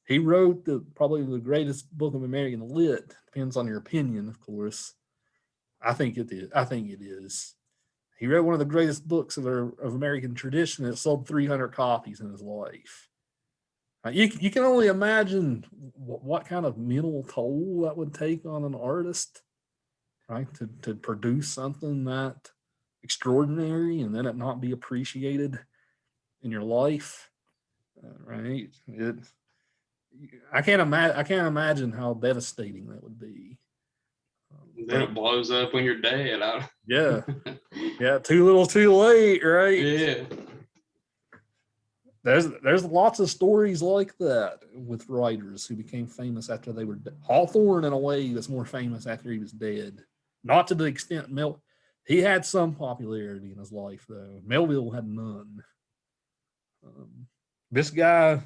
Speaker 1: He wrote probably the greatest book of American lit. Depends on your opinion, of course. I think it is. He wrote one of the greatest books of American tradition. It sold 300 copies in his life. You can only imagine what kind of mental toll that would take on an artist, right? To produce something that extraordinary and then it not be appreciated in your life, right? I can't imagine how devastating that would be.
Speaker 2: Then it blows up when you're dead.
Speaker 1: Yeah, yeah, too little, too late, right?
Speaker 2: Yeah.
Speaker 1: There's lots of stories like that with writers who became famous after they were dead. Hawthorne, in a way, was more famous after he was dead. Not to the extent he had some popularity in his life, though. Melville had none. This guy,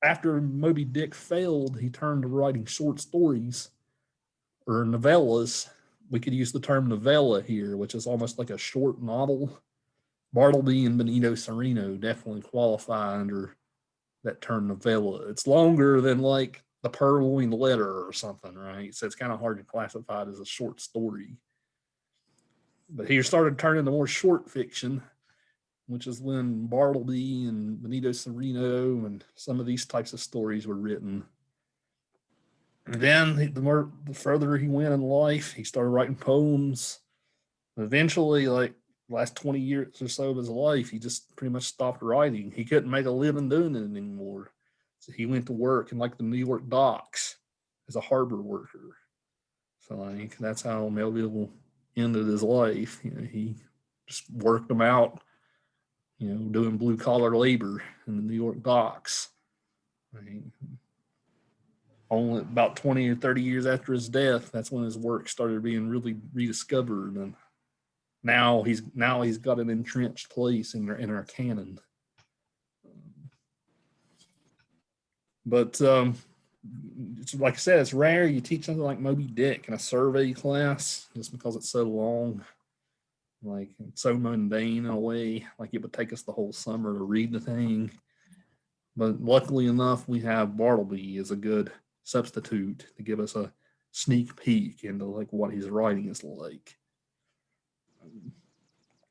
Speaker 1: after Moby Dick failed, he turned to writing short stories or novellas. We could use the term novella here, which is almost like a short novel. Bartleby and Benito Cereno definitely qualify under that term novella. It's longer than like the Purloined Letter or something, right? So it's kind of hard to classify it as a short story. But he started turning to more short fiction, which is when Bartleby and Benito Cereno and some of these types of stories were written. And then the further he went in life, he started writing poems. Eventually, like last 20 years or so of his life, he just pretty much stopped writing. He couldn't make a living doing it anymore. So he went to work in like the New York docks as a harbor worker. So like that's how Melville ended his life. He just worked them out, doing blue collar labor in the New York docks. Only about 20 or 30 years after his death, that's when his work started being really rediscovered, and now he's got an entrenched place in our canon. But it's like I said, it's rare you teach something like Moby Dick in a survey class just because it's so long. Like it's so mundane in a way. Like it would take us the whole summer to read the thing. But luckily enough, we have Bartleby as a good substitute to give us a sneak peek into like what his writing is like.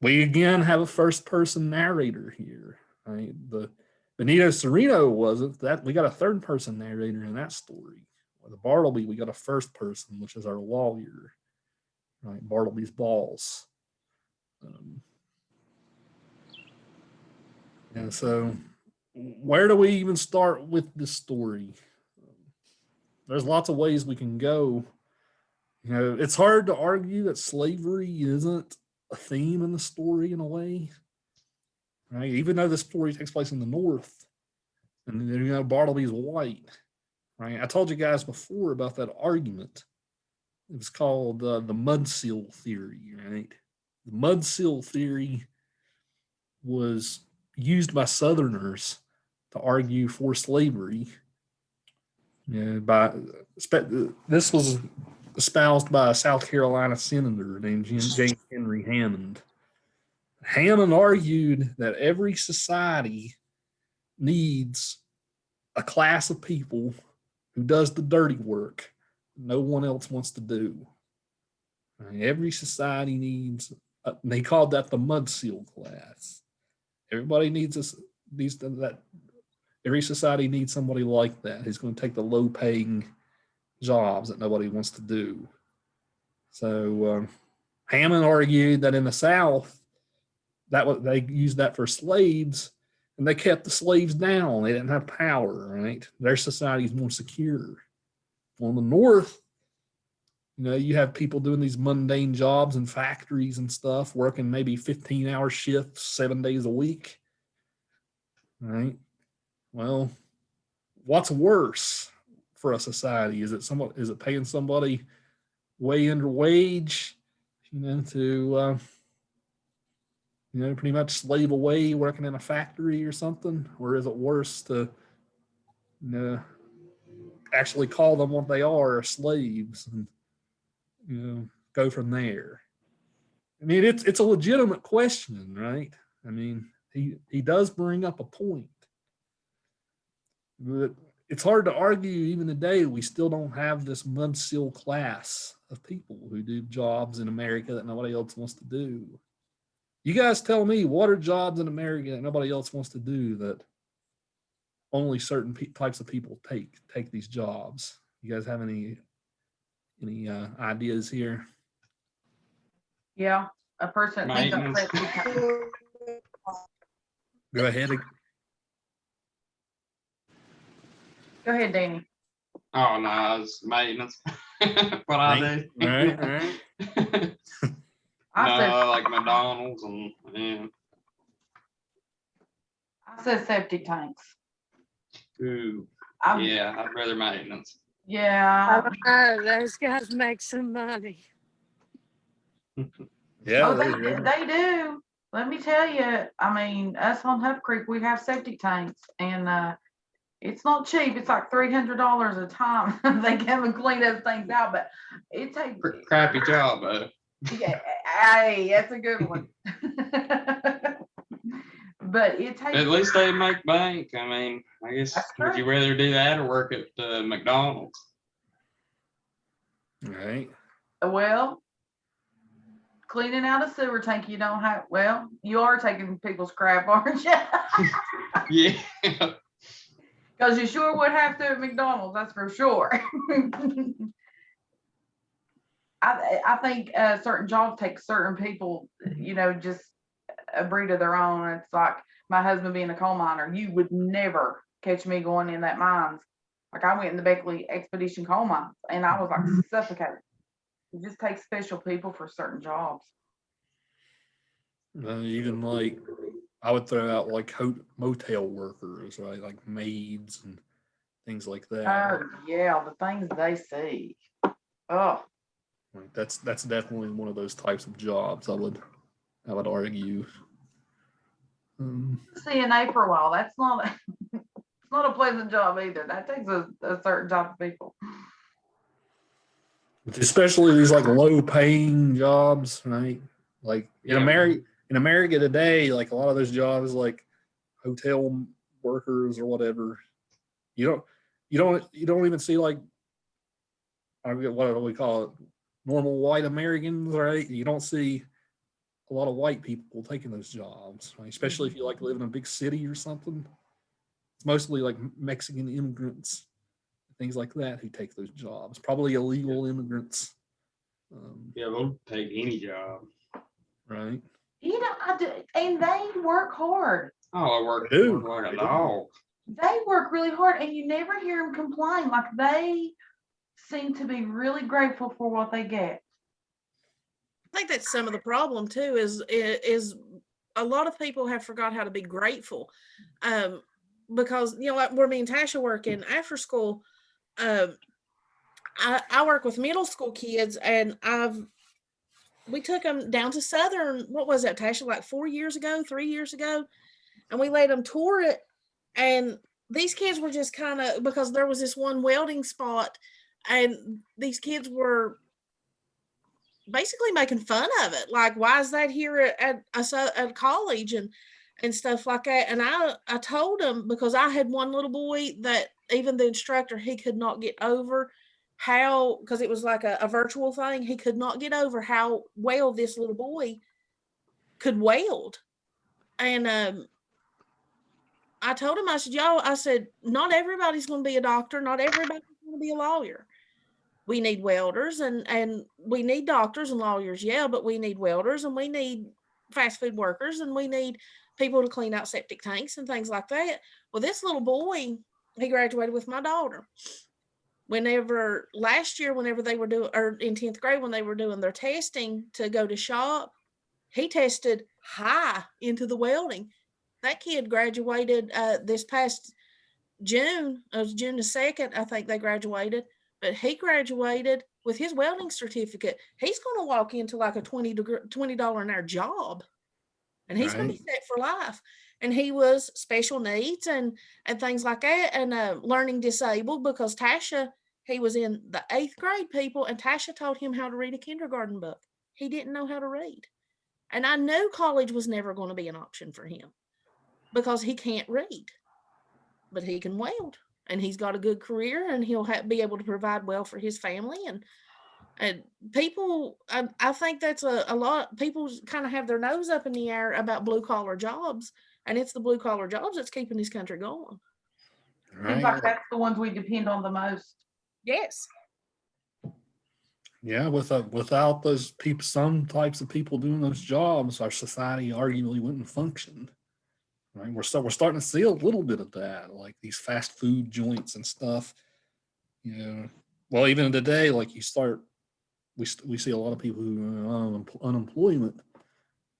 Speaker 1: We again have a first person narrator here. Right? The Benito Cereno wasn't that. We got a third person narrator in that story. With the Bartleby, we got a first person, which is our lawyer, right? Bartleby's boss. And so, where do we even start with this story? There's lots of ways we can go. It's hard to argue that slavery isn't a theme in the story in a way, right? Even though the story takes place in the North, and Bartleby's white, right? I told you guys before about that argument. It was called the mud seal theory, right? The mud seal theory was used by Southerners to argue for slavery. This was espoused by a South Carolina senator named James Henry Hammond. Hammond argued that every society needs a class of people who does the dirty work no one else wants to do. Every society needs, they called that the mud seal class. Everybody needs that. Every society needs somebody like that who's going to take the low paying jobs that nobody wants to do. So Hammond argued that in the South, they used that for slaves, and they kept the slaves down. They didn't have power, right? Their society is more secure. On the North, you have people doing these mundane jobs in factories and stuff, working maybe 15-hour shifts, 7 days a week, right? Well, what's worse for a society? Is it paying somebody way under wage, to pretty much slave away working in a factory or something? Or is it worse to, actually call them what they are, slaves, and, go from there? I mean, it's a legitimate question, right? I mean, he does bring up a point. But it's hard to argue even today, we still don't have this mud seal class of people who do jobs in America that nobody else wants to do. You guys tell me, what are jobs in America that nobody else wants to do that only certain types of people take these jobs? You guys have any ideas here?
Speaker 5: Yeah, a person that thinks
Speaker 2: Maintenance.
Speaker 1: Go ahead.
Speaker 5: Go ahead, Danny.
Speaker 2: Oh no, it's maintenance. What I do.
Speaker 1: All right.
Speaker 5: I said,
Speaker 2: No, like McDonald's and yeah.
Speaker 5: I said septic tanks.
Speaker 2: Ooh,
Speaker 5: I'm,
Speaker 2: yeah, I'd rather maintenance.
Speaker 5: yeah.
Speaker 6: Those guys make some money.
Speaker 1: Yeah,
Speaker 5: Oh, they do. Let me tell you, I mean, us on Huff Creek, we have septic tanks, and it's not cheap. It's like $300 a time. They come and clean those things out, but it takes.
Speaker 2: Crappy job though.
Speaker 5: Yeah, hey, that's a good one. But it takes.
Speaker 2: At least they make bank. I mean, I guess
Speaker 5: That's
Speaker 2: would you
Speaker 5: true.
Speaker 2: rather do that or work at McDonald's?
Speaker 1: All right.
Speaker 5: Well, cleaning out a sewer tank, you don't have. Well, you are taking people's crap, aren't you?
Speaker 2: Yeah.
Speaker 5: Because you sure would have to at McDonald's, that's for sure. I think certain jobs take certain people, just a breed of their own. It's like my husband being a coal miner. You would never catch me going in that mines. Like I went in the Beckley Expedition coal mines and I was like suffocated. It just takes special people for certain jobs.
Speaker 1: Even like I would throw out like motel workers, right? Like maids and things like that.
Speaker 5: Oh yeah, the things they see. Oh,
Speaker 1: Like that's definitely one of those types of jobs. I would argue.
Speaker 5: CNA for a while. That's not it's not a pleasant job either. That takes a certain type of people.
Speaker 1: Especially these like low paying jobs, right? Like in America today, like a lot of those jobs like hotel workers or whatever, you don't even see like, I forget what do we call it, normal white Americans, right? You don't see a lot of white people taking those jobs, right? Especially if you like live in a big city or something. It's mostly like Mexican immigrants, things like that, who take those jobs. Probably illegal immigrants.
Speaker 2: Yeah, they'll take any job.
Speaker 1: Right.
Speaker 5: I do, and they work hard.
Speaker 2: Oh, I work like a dog.
Speaker 5: They work really hard, and you never hear them complain. Like they seem to be really grateful for what they get.
Speaker 3: I think that's some of the problem too. Is a lot of people have forgot how to be grateful, because like where me and Tasha work in after school. I work with middle school kids, and we took them down to Southern. What was that, Tasha? Like 3 years ago, and we let them tour it. And these kids were just kind of, because there was this one welding spot, and these kids were basically making fun of it. Like, why is that here at college and stuff like that? And I told them, because I had one little boy that even the instructor, he could not get over how, because it was like a virtual thing, he could not get over how well this little boy could weld. And I told him, I said, y'all, I said, not everybody's going to be a doctor. Not everybody's going to be a lawyer. We need welders and we need doctors and lawyers. Yeah, but we need welders and we need fast food workers and we need people to clean out septic tanks and things like that. Well, this little boy, he graduated with my daughter. Last year, whenever they were doing, or in 10th grade, when they were doing their testing to go to shop, he tested high into the welding. That kid graduated this past June. It was June the 2nd, I think they graduated. But he graduated with his welding certificate. He's going to walk into like a $20 an hour job. and he's going to
Speaker 1: Right.
Speaker 3: be set for life. And he was special needs and things like that, and learning disabled because Tasha, he was in the 8th grade, people, and Tasha taught him how to read a kindergarten book. He didn't know how to read. And I knew college was never going to be an option for him because he can't read, but he can weld, and he's got a good career, and he'll be able to provide well for his family. And people, I think that's a lot. People kind of have their nose up in the air about blue collar jobs, and it's the blue collar jobs that's keeping this country going.
Speaker 5: Seems
Speaker 1: Right.
Speaker 5: like that's the ones we depend on the most.
Speaker 3: Yes.
Speaker 1: Yeah, without those people, some types of people doing those jobs, our society arguably wouldn't function. Right? We're starting to see a little bit of that, like these fast food joints and stuff. You know, well, even today, like we see a lot of people who are unemployment,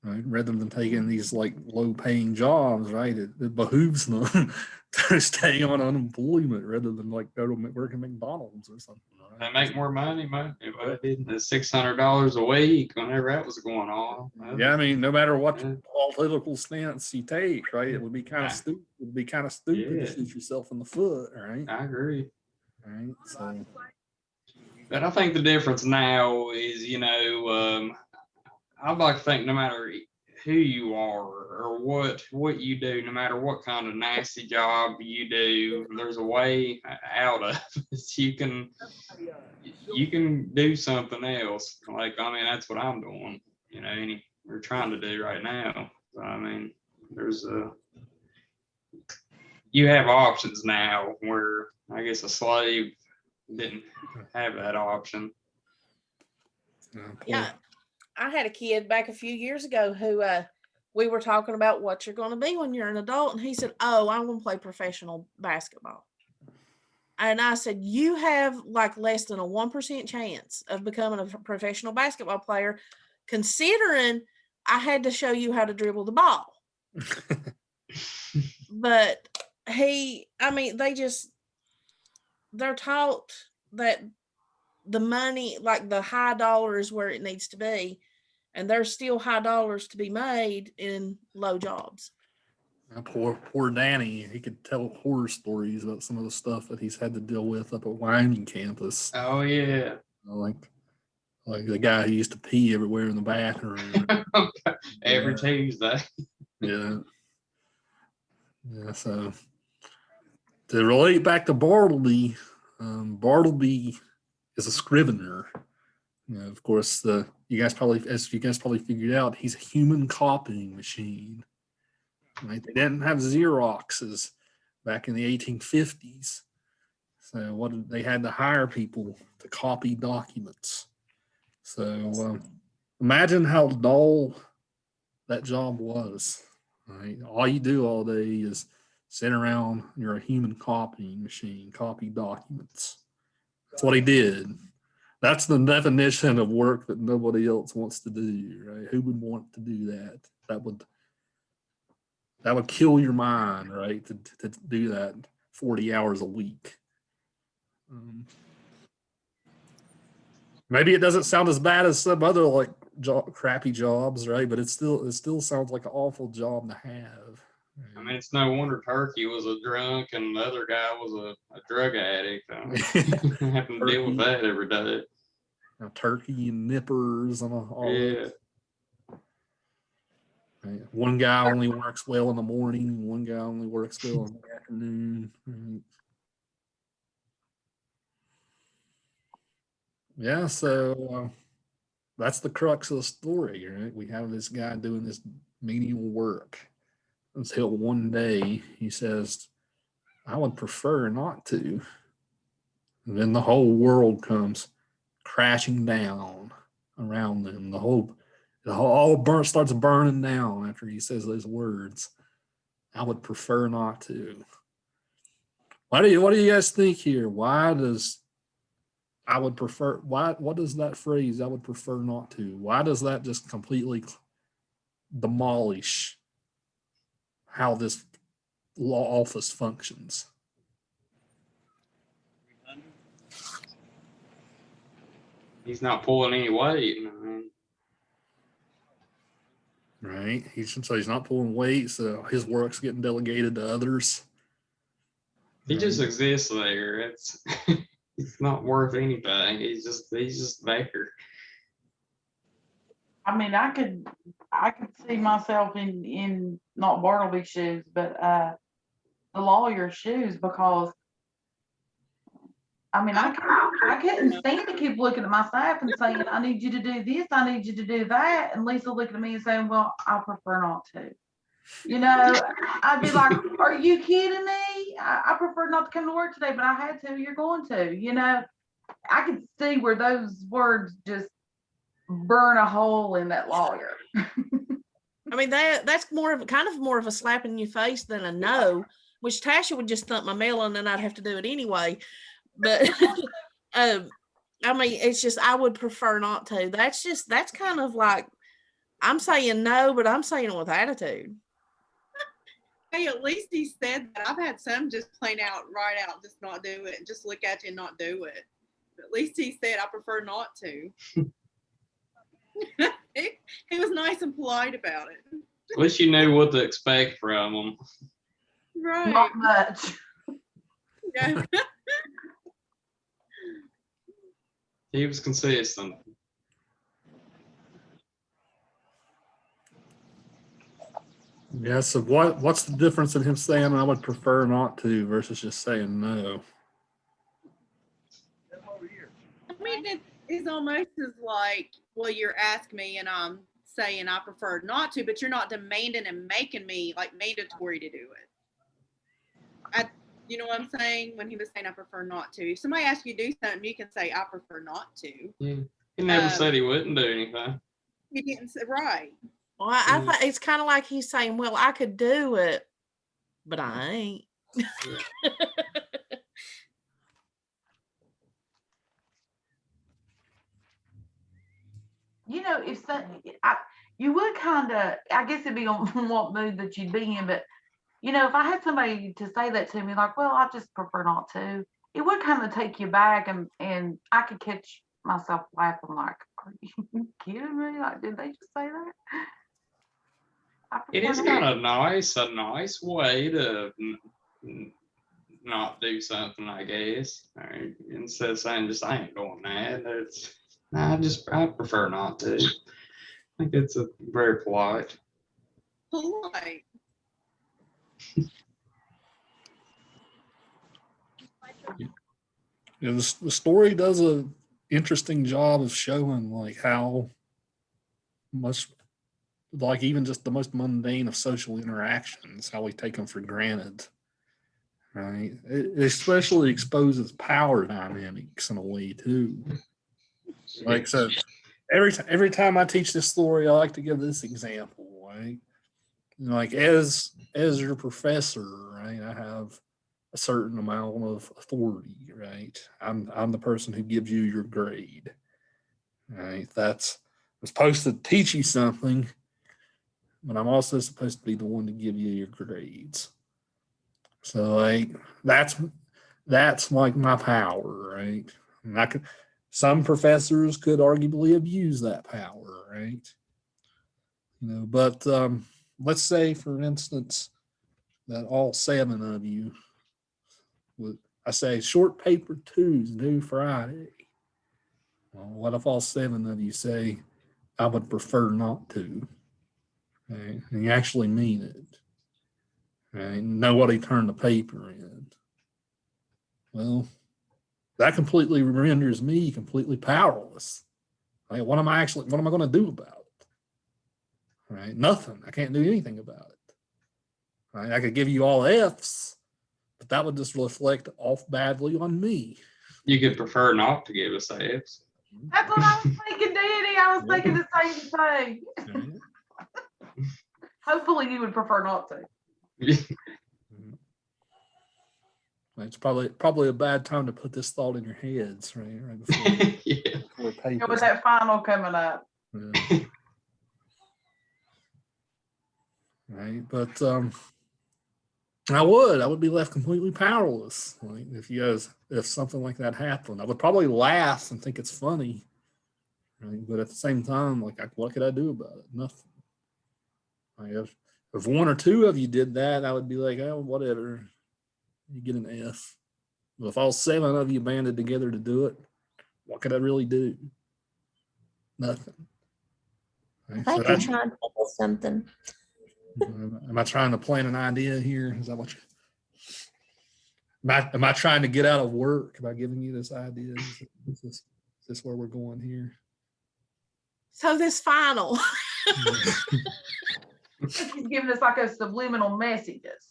Speaker 1: right? Rather than taking these like low paying jobs, right? It behooves them to stay on unemployment rather than like go to work at McDonald's or something.
Speaker 2: They
Speaker 1: Right?
Speaker 2: make more money, man. If I did the $600 a week whenever that was going on.
Speaker 1: Yeah, I mean, no matter what
Speaker 2: Yeah.
Speaker 1: political stance you take, right? It would be kind of stupid. It would be kind of stupid to
Speaker 2: Yeah.
Speaker 1: shoot yourself in the foot, right?
Speaker 2: I agree.
Speaker 1: Right. So
Speaker 2: But I think the difference now is, I'd like to think no matter who you are or what you do, no matter what kind of nasty job you do, there's a way out of it. You can do something else. Like, I mean, that's what I'm doing, we're trying to do right now. So, I mean, there's you have options now where I guess a slave didn't have that option.
Speaker 3: Yeah. I had a kid back a few years ago who we were talking about what you're going to be when you're an adult, and he said, "Oh, I'm going to play professional basketball." And I said, "You have like less than a 1% chance of becoming a professional basketball player, considering I had to show you how to dribble the ball." But they're taught that the money, like the high dollar, is where it needs to be. And there's still high dollars to be made in low jobs.
Speaker 1: poor Danny, he could tell horror stories about some of the stuff that he's had to deal with up at Wyoming campus.
Speaker 2: Oh yeah.
Speaker 1: Like the guy who used to pee everywhere in the bathroom.
Speaker 2: Every Tuesday.
Speaker 1: Yeah. Yeah. So to relate back to Bartleby, Bartleby is a scrivener. Of course, as you guys probably figured out, he's a human copying machine. Right? They didn't have Xeroxes back in the 1850s, so they had to hire people to copy documents. So imagine how dull that job was. Right? All you do all day is sit around. You're a human copying machine, copy documents. That's what he did. That's the definition of work that nobody else wants to do, right? Who would want to do that? That would kill your mind, right? To do that 40 hours a week. Maybe it doesn't sound as bad as some other like crappy jobs, right? But it still sounds like an awful job to have. Right?
Speaker 2: I mean, it's no wonder Turkey was a drunk and the other guy was a drug addict. Having to deal with that every day.
Speaker 1: Turkey and nippers and all
Speaker 2: Yeah.
Speaker 1: that. Right. One guy only works well in the morning. One guy only works well in the afternoon. Right. Yeah, so that's the crux of the story, right? We have this guy doing this menial work until one day he says, "I would prefer not to." And then the whole world comes crashing down around them. All starts burning down after he says those words. I would prefer not to. What do you guys think here? What does that phrase, "I would prefer not to"? Why does that just completely demolish how this law office functions?
Speaker 2: He's not pulling any weight. I mean,
Speaker 1: right? So he's not pulling weight, so his work's getting delegated to others.
Speaker 2: He just
Speaker 1: Right.
Speaker 2: exists there. It's he's not worth anything. He's just there.
Speaker 5: I mean, I could see myself in not Bartleby's shoes, but the lawyer's shoes, because I mean, I couldn't stand to keep looking at my staff and saying, I need you to do this, I need you to do that, and Lisa looking at me and saying, well, I prefer not to. You know, I'd be like, are you kidding me? I prefer not to come to work today, but I had to. You're going to. You know, I could see where those words just burn a hole in that lawyer.
Speaker 3: I mean, that's more of a slap in your face than a no, which Tasha would just thump my mail and then I'd have to do it anyway. But I mean, it's just, I would prefer not to. That's kind of like, I'm saying no, but I'm saying it with attitude.
Speaker 4: Hey, at least he said that. I've had some just plain out, right out, just not do it, just look at you and not do it. But at least he said, I prefer not to. he was nice and polite about it.
Speaker 2: At least you knew what to expect from him.
Speaker 4: Right.
Speaker 5: Not much.
Speaker 4: Yeah.
Speaker 2: He was consistent.
Speaker 1: Yeah, so what's the difference in him saying I would prefer not to versus just saying no?
Speaker 4: I mean, it's almost as like, well, you're asking me and I'm saying I prefer not to, but you're not demanding and making me like mandatory to do it. You know what I'm saying? When he was saying I prefer not to. If somebody asks you to do something, you can say I prefer not to.
Speaker 2: Yeah. He never said he wouldn't do anything.
Speaker 4: He didn't say right.
Speaker 3: Well, I thought it's kind of like he's saying, well, I could do it, but I ain't.
Speaker 5: You know, if you would kind of, I guess it'd be on what mood that you'd be in, but you know, if I had somebody to say that to me, like, well, I just prefer not to, it would kind of take you back, and I could catch myself laughing, like, are you kidding me? Like, did they just say that?
Speaker 2: It is kind of a nice way to not do something, I guess. Or instead of saying just I ain't doing that, I prefer not to. I think it's a very polite.
Speaker 4: Polite.
Speaker 1: Yeah, the story does a interesting job of showing like how much, like even just the most mundane of social interactions, how we take them for granted. Right. It especially exposes power dynamics in a way too. Like, so every time I teach this story, I like to give this example, right? Like as your professor, right, I have a certain amount of authority, right? I'm the person who gives you your grade. Right. I'm supposed to teach you something, but I'm also supposed to be the one to give you your grades. So like that's like my power, right? And some professors could arguably abuse that power, right? You know, but let's say, for instance, that all 7 of you would, I say, short paper 2's due Friday. Well, what if all 7 of you say, I would prefer not to? Right? And you actually mean it. Right? Nobody turned the paper in. Well, that completely renders me completely powerless. Right? What am I going to do about it? Right? Nothing. I can't do anything about it. Right? I could give you all F's, but that would just reflect off badly on me.
Speaker 2: You could prefer not to give us F's.
Speaker 5: That's what I was thinking, Danny. I was thinking the same thing. Hopefully you would prefer not to.
Speaker 1: It's probably a bad time to put this thought in your heads, right before,
Speaker 2: Yeah.
Speaker 1: before paper.
Speaker 5: With that final coming up.
Speaker 1: Yeah. Right, but I would be left completely powerless. Like if something like that happened, I would probably laugh and think it's funny. Right, but at the same time, like what could I do about it? Nothing. Like if one or two of you did that, I would be like, oh, whatever. You get an F. But if all 7 of you banded together to do it, what could I really do? Nothing.
Speaker 7: I
Speaker 1: Right,
Speaker 7: think
Speaker 1: so
Speaker 7: you're
Speaker 1: that's,
Speaker 7: trying to tell us something.
Speaker 1: am I trying to plant an idea here? Is that what am I trying to get out of work by giving you this idea? Is this where we're going here?
Speaker 3: So this final.
Speaker 5: He's giving us like a subliminal messages.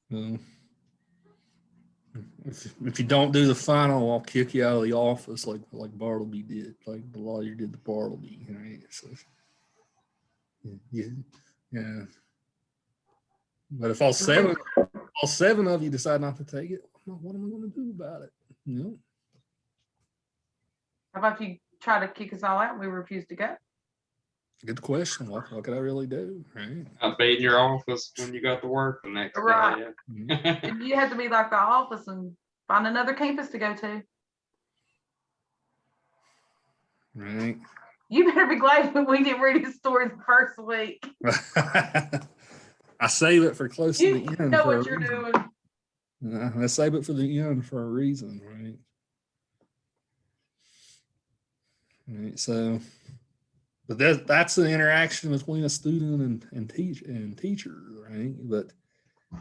Speaker 1: Well, if you don't do the final, I'll kick you out of the office like Bartleby did, like the lawyer did to Bartleby, right? So, yeah. But if all seven of you decide not to take it, what am I going to do about it? You know?
Speaker 5: How about if you try to kick us all out and we refuse to go?
Speaker 1: Good question. What could I really do? Right.
Speaker 2: I'll be in your office when you got to work the next
Speaker 5: Right.
Speaker 2: day.
Speaker 1: Mhm.
Speaker 5: And you have to be like the office and find another campus to go to.
Speaker 1: Right.
Speaker 5: You better be glad when we didn't read his stories the first week.
Speaker 1: I save it for close to
Speaker 5: You
Speaker 1: the end.
Speaker 5: know
Speaker 1: for
Speaker 5: what
Speaker 1: a
Speaker 5: you're
Speaker 1: reason.
Speaker 5: doing.
Speaker 1: I save it for the end for a reason, right? Right. So, but that's the interaction between a student and teacher, right? But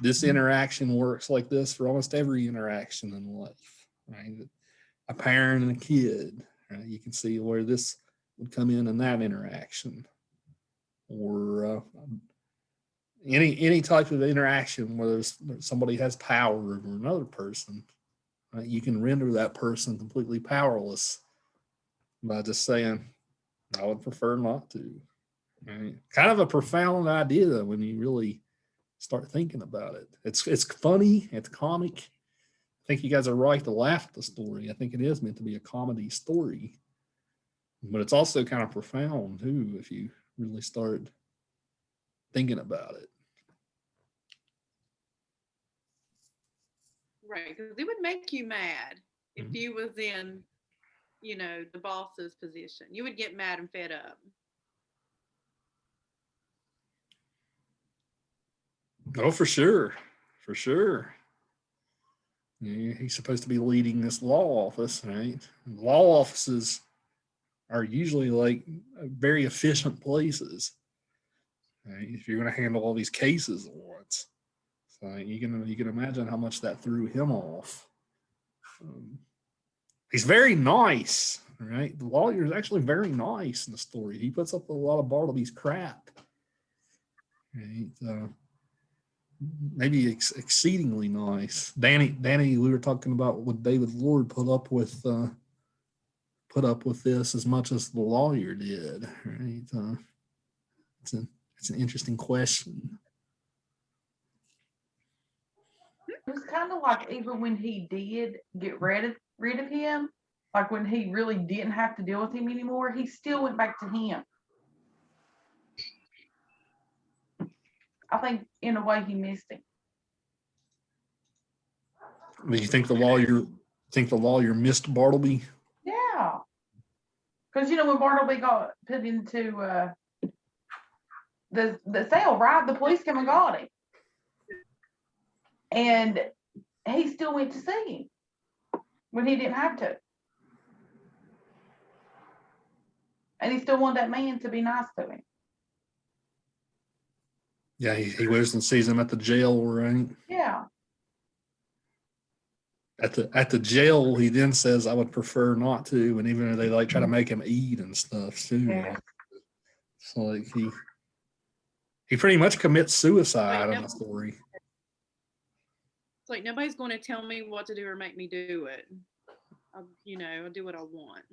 Speaker 1: this interaction works like this for almost every interaction in life, right? A parent and a kid, right? You can see where this would come in that interaction, or any type of interaction where somebody has power over another person, right? You can render that person completely powerless by just saying, I would prefer not to. Right? Kind of a profound idea when you really start thinking about it. It's funny, it's comic. I think you guys are right to laugh at the story. I think it is meant to be a comedy story, but it's also kind of profound too if you really start thinking about it.
Speaker 8: Right, because it would make you mad if
Speaker 1: Mhm.
Speaker 8: you was in, the boss's position. You would get mad and fed up.
Speaker 1: Oh, for sure. For sure. Yeah, he's supposed to be leading this law office, right? And law offices are usually like very efficient places, right? If you're going to handle all these cases at once. So you can imagine how much that threw him off. He's very nice, right? The lawyer is actually very nice in the story. He puts up a lot of Bartleby's crap, right? Maybe exceedingly nice. Danny, we were talking about what David Lord put up with this as much as the lawyer did, right? It's an interesting question.
Speaker 5: It was kind of like even when he did get rid of him, like when he really didn't have to deal with him anymore, he still went back to him. I think in a way he missed him.
Speaker 1: Do you think the lawyer missed Bartleby?
Speaker 5: Yeah. Because when Bartleby got put into the cell, right? The police came and got him. And he still went to see him when he didn't have to. And he still wanted that man to be nice to him.
Speaker 1: Yeah, he goes and sees him at the jail, right?
Speaker 5: Yeah.
Speaker 1: At the jail, he then says, "I would prefer not to," and even they like try to make him eat and stuff too.
Speaker 5: Yeah.
Speaker 1: So like he pretty much commits suicide
Speaker 8: Wait,
Speaker 1: in
Speaker 8: no.
Speaker 1: the story.
Speaker 8: It's like nobody's going to tell me what to do or make me do it. I'll do what I want.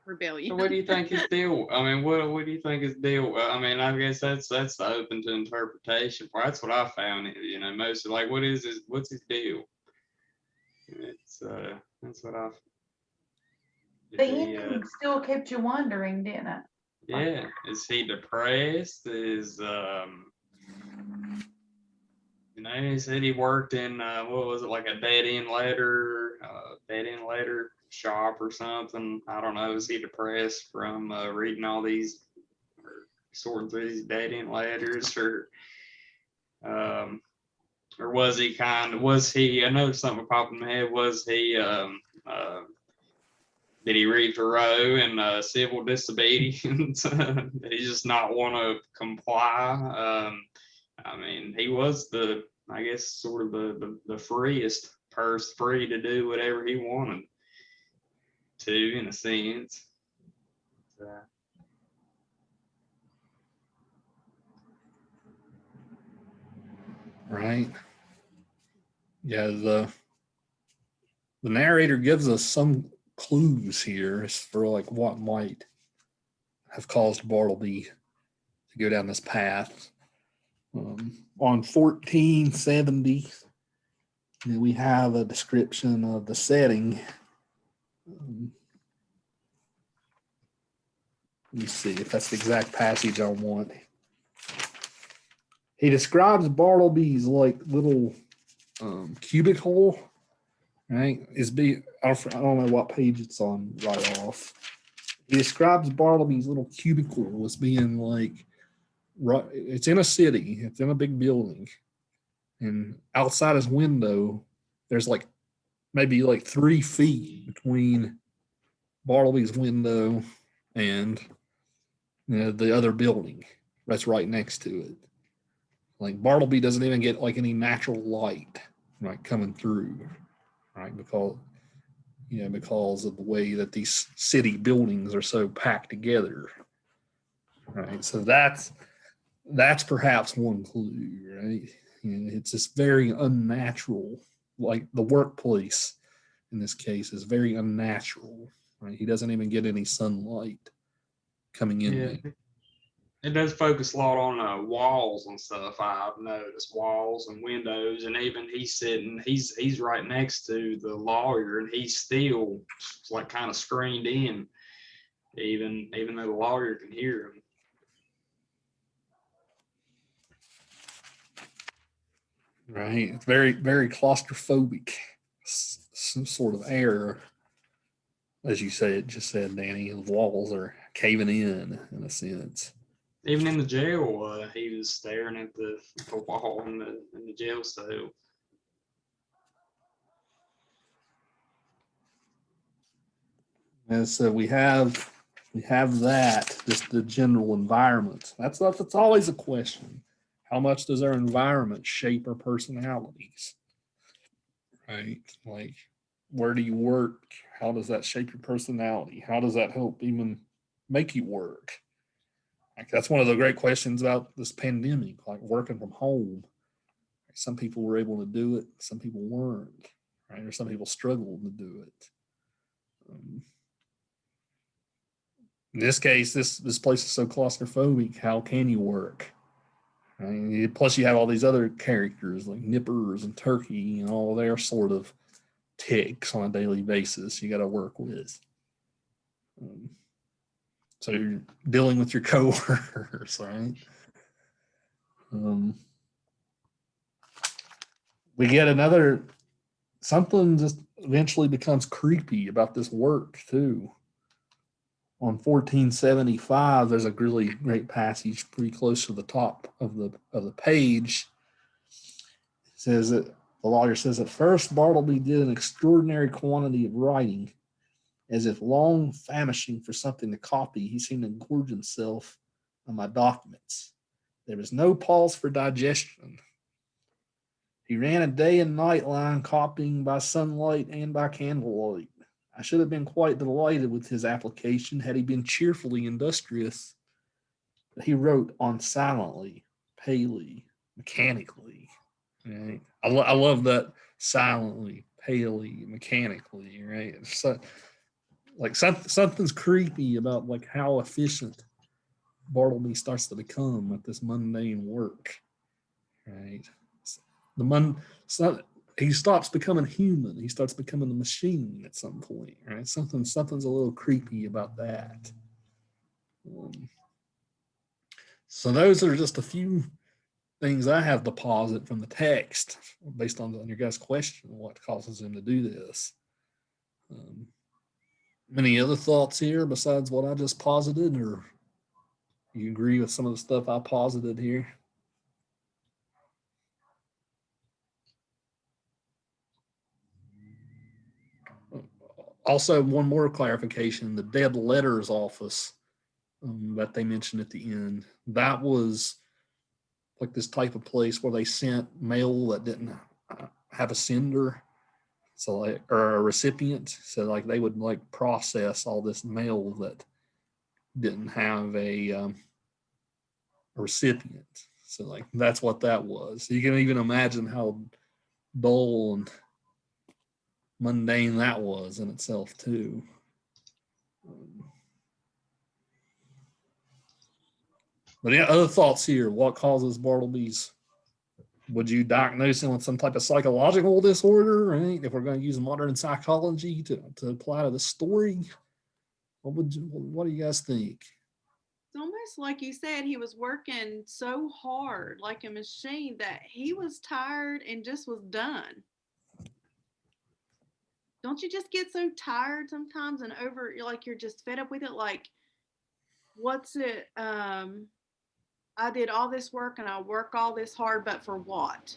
Speaker 8: Rebellion.
Speaker 2: So what do you think his deal? I mean, what do you think his deal? I mean, I guess that's open to interpretation. Well, that's what I found. Mostly like, what's his deal? It's that's what I've.
Speaker 5: The ending still kept you wondering, didn't it?
Speaker 2: Yeah, is he depressed? He said he worked in what was it, like a dead end letter shop or something. I don't know. Is he depressed from reading all these, or sorting through these dead end letters, or was he was he, I know something popped in my head, was he, did he read Thoreau and civil disobedience? Did he just not want to comply? I mean, he was I guess, sort of the freest person, free to do whatever he wanted to, in a sense.
Speaker 1: Right. Yeah, the narrator gives us some clues here as for like what might have caused Bartleby to go down this path. On 1470, we have a description of the setting. Let me see if that's the exact passage I want. He describes Bartleby's like little cubicle, right? I don't know what page it's on right off. He describes Bartleby's little cubicle as being like, right, it's in a city, it's in a big building, and outside his window, there's like maybe like 3 feet between Bartleby's window and the other building that's right next to it. Like Bartleby doesn't even get like any natural light, right, coming through, right, because of the way that these city buildings are so packed together, right. So that's perhaps one clue, right. It's just very unnatural. Like the workplace in this case is very unnatural, right. He doesn't even get any sunlight coming in there.
Speaker 2: It does focus a lot on walls and stuff. I've noticed walls and windows, and even he's right next to the lawyer, and he's still like kind of screened in, even though the lawyer can hear him.
Speaker 1: Right. It's very, very claustrophobic sort of air. As you just said, Danny, the walls are caving in a sense.
Speaker 2: Even in the jail, he was staring at the wall in the jail cell.
Speaker 1: And so we have that, just the general environment. That's always a question. How much does our environment shape our personalities? Right? Like, where do you work? How does that shape your personality? How does that help even make you work? Like, that's one of the great questions about this pandemic, like working from home. Some people were able to do it, some people weren't, right? Or some people struggled to do it. In this case, this place is so claustrophobic. How can you work? Right? Plus, you have all these other characters like nippers and turkey and all their sort of ticks on a daily basis you got to work with. So you're dealing with your coworkers, right? We get something just eventually becomes creepy about this work too. On 1475, there's a really great passage pretty close to the top of the page. It says that the lawyer says, at first Bartleby did an extraordinary quantity of writing, as if long famishing for something to copy. He seemed to gorge himself on my documents. There was no pause for digestion. He ran a day and night line copying by sunlight and by candlelight. I should have been quite delighted with his application had he been cheerfully industrious. But he wrote on silently, palely, mechanically. Right? I love that, silently, palely, mechanically. Right? So, like something's creepy about like how efficient Bartleby starts to become at this mundane work. Right? He stops becoming human. He starts becoming a machine at some point, right? Something's a little creepy about that. So those are just a few things I have deposit from the text based on your guys' question, what causes him to do this. Any other thoughts here besides what I just posited, or you agree with some of the stuff I posited here? Also, one more clarification, the dead letters office that they mentioned at the end, that was like this type of place where they sent mail that didn't have a sender, so like, or a recipient. So like they would like process all this mail that didn't have a recipient. So like that's what that was. So you can even imagine how dull and mundane that was in itself too. But yeah, other thoughts here. What causes Bartleby's? Would you diagnose him with some type of psychological disorder, right? If we're going to use modern psychology to apply to the story, what do you guys think?
Speaker 8: It's almost like you said, he was working so hard, like a machine, that he was tired and just was done. Don't you just get so tired sometimes and over, like you're just fed up with it? Like, what's it? I did all this work and I work all this hard, but for what?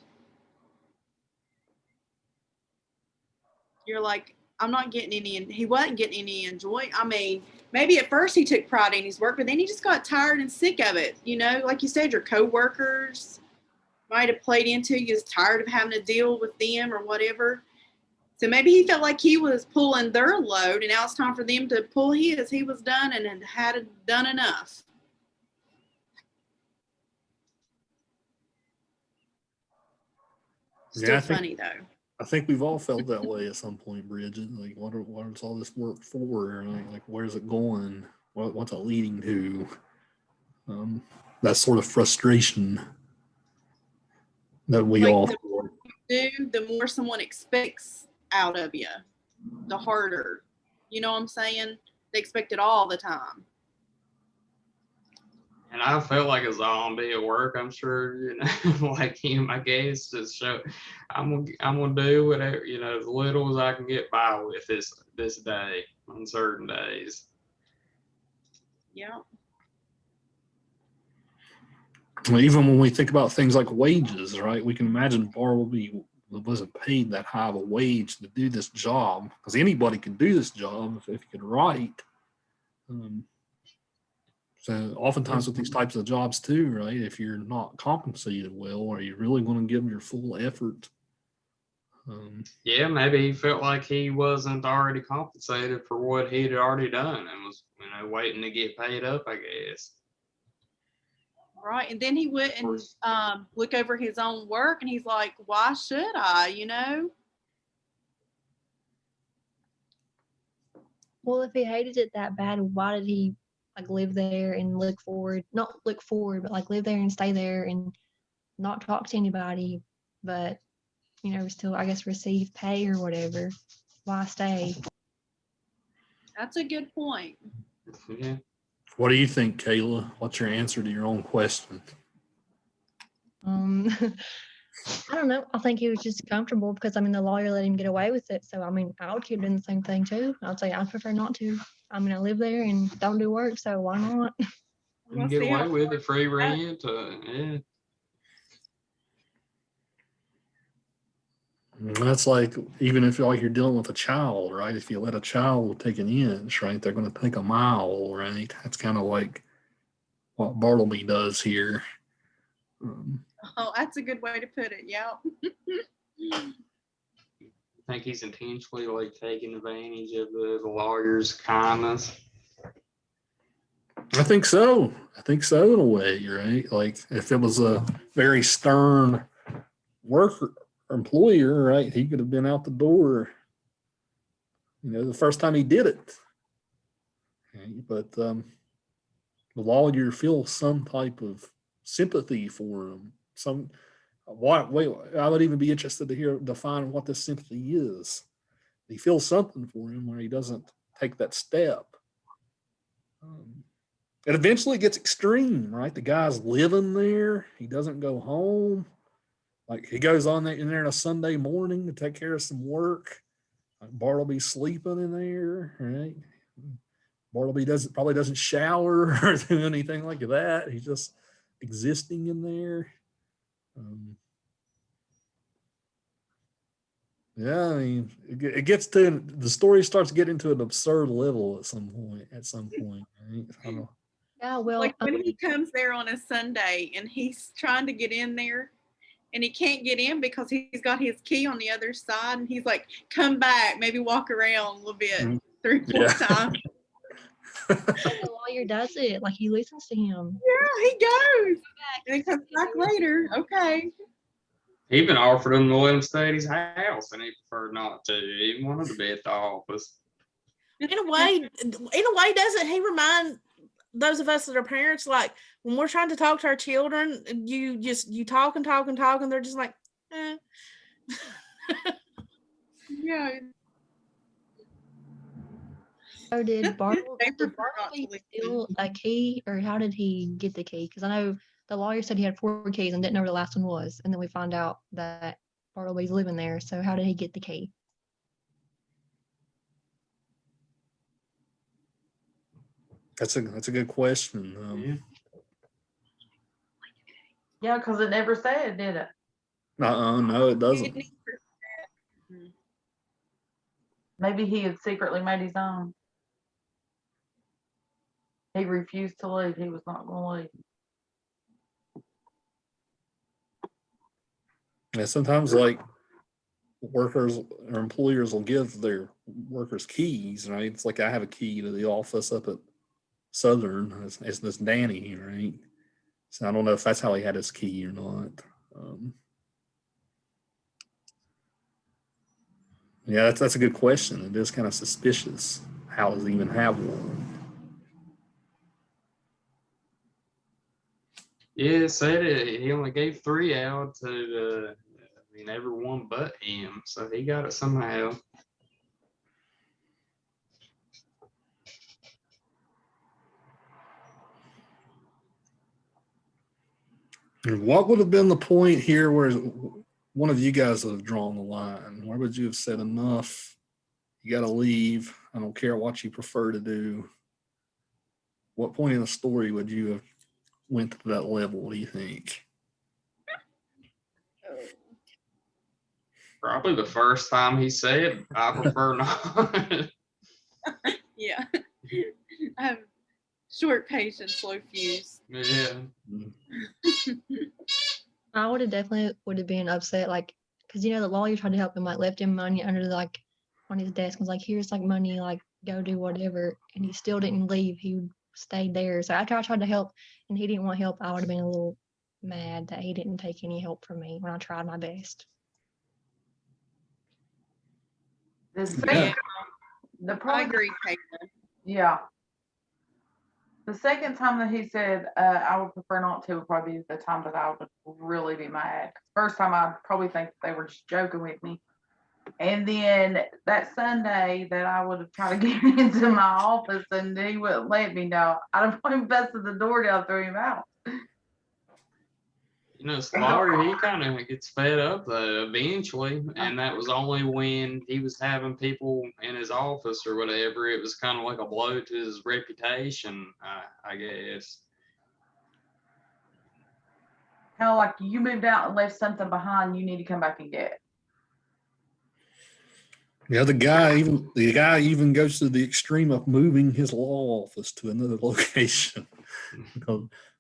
Speaker 8: You're like, I'm not getting any, and he wasn't getting any enjoy. I mean, maybe at first he took pride in his work, but then he just got tired and sick of it. You know, like you said, your coworkers might have played into you, is tired of having to deal with them or whatever. So maybe he felt like he was pulling their load, and now it's time for them to pull his. He was done and had done enough. Still
Speaker 1: Yeah,
Speaker 8: funny though.
Speaker 1: I think we've all felt that way at some point, Bridget. Like, what is all this work for? Like, where's it going? What's it leading to? That sort of frustration that we
Speaker 8: Like
Speaker 1: all
Speaker 8: the more you do, the more someone expects out of you, the harder. You know what I'm saying? They expect it all the time.
Speaker 2: And I felt like a zombie at work. I'm sure, like him, I guess, just show. I'm gonna do whatever, as little as I can get by with this day on certain days.
Speaker 8: Yeah.
Speaker 1: even when we think about things like wages, right? We can imagine Bartleby wasn't paid that high of a wage to do this job, because anybody can do this job if you could write. So oftentimes with these types of jobs too, right? If you're not compensated well, are you really going to give them your full effort?
Speaker 2: Yeah, maybe he felt like he wasn't already compensated for what he'd already done and was, waiting to get paid up, I guess.
Speaker 8: Right. And then he wouldn't look over his own work and he's like, why should I?
Speaker 7: Well, if he hated it that bad, why did he like live there and not look forward, but like live there and stay there and not talk to anybody, but still, I guess, receive pay or whatever? Why stay?
Speaker 8: That's a good point.
Speaker 2: Yeah.
Speaker 1: What do you think, Kayla? What's your answer to your own question?
Speaker 7: I don't know. I think he was just comfortable because the lawyer let him get away with it. So I would keep doing the same thing too. I'd say I prefer not to. I live there and don't do work, so why not?
Speaker 2: You can get away with it, free rent. Yeah.
Speaker 1: That's like, even if you're dealing with a child, right? If you let a child take an inch, right, they're going to take a mile, right? That's kind of like what Bartleby does here.
Speaker 8: Oh, that's a good way to put it. Yeah.
Speaker 2: I think he's intentionally like taking advantage of the lawyer's kindness.
Speaker 1: I think so. In a way, right? Like if it was a very stern worker or employer, right, he could have been out the door, the first time he did it. Okay? But the lawyer feels some type of sympathy for him. I would even be interested to define what this sympathy is. He feels something for him where he doesn't take that step. It eventually gets extreme, right? The guy's living there. He doesn't go home. Like he goes in there on a Sunday morning to take care of some work. Like Bartleby's sleeping in there, right? Bartleby probably doesn't shower or do anything like that. He's just existing in there. Yeah, I mean, it gets to the story starts getting to an absurd level at some point. Right? I don't know.
Speaker 7: Yeah, well,
Speaker 8: Like when he comes there on a Sunday and he's trying to get in there and he can't get in because he's got his key on the other side, and he's like, come back, maybe walk around a little bit, 3-4 times.
Speaker 7: the lawyer does it. Like he listens to him.
Speaker 8: Yeah, he goes. And he comes back later. Okay.
Speaker 2: He even offered him to let him stay at his house, and he preferred not to. He wanted to be at the office.
Speaker 3: In a way, doesn't he remind those of us that are parents, like when we're trying to talk to our children, you talk and talk and talk, and they're just like, eh.
Speaker 8: Yeah.
Speaker 7: So did
Speaker 8: They
Speaker 7: Bartleby
Speaker 8: prefer not to listen.
Speaker 7: steal a key, or how did he get the key? Because I know the lawyer said he had 4 keys and didn't know where the last one was, and then we find out that Bartleby's living there. So how did he get the key?
Speaker 1: That's a good question.
Speaker 5: Yeah, because it never said, did it?
Speaker 1: No, it doesn't.
Speaker 5: Maybe he had secretly made his own. He refused to leave. He was not going to leave.
Speaker 1: Yeah, sometimes like workers or employers will give their workers keys, right? It's like I have a key to the office up at Southern. It's this Danny, right? So I don't know if that's how he had his key or not. Yeah, that's a good question. It is kind of suspicious. How does he even have one?
Speaker 2: Yeah, it said it. He only gave 3 out to, everyone but him. So he got it somehow.
Speaker 1: And what would have been the point here where one of you guys would have drawn the line? Where would you have said enough? You got to leave. I don't care what you prefer to do. What point in the story would you have went to that level, do you think?
Speaker 2: Probably the first time he said, I prefer not.
Speaker 8: Yeah. I have short patience, slow fuse.
Speaker 2: Yeah.
Speaker 7: I would have been upset, like, because the lawyer tried to help him, like left him money under like on his desk, and was like, here's like money, like go do whatever, and he still didn't leave. He stayed there. So after I tried to help and he didn't want help, I would have been a little mad that he didn't take any help from me when I tried my best.
Speaker 5: The
Speaker 8: I
Speaker 5: probably,
Speaker 8: agree, Caitlin.
Speaker 5: yeah. The second time that he said, I would prefer not to, would probably be the time that I would really be mad. First time, I'd probably think they were just joking with me. And then that Sunday that I would have tried to get into my office and he wouldn't let me know, I'd have probably busted the door down, threw him out.
Speaker 2: Slaughter, he kind of gets fed up though eventually, and that was only when he was having people in his office or whatever. It was kind of like a blow to his reputation, I guess.
Speaker 5: Kind of like you moved out and left something behind, you need to come back and get it.
Speaker 1: Yeah, the guy even goes to the extreme of moving his law office to another location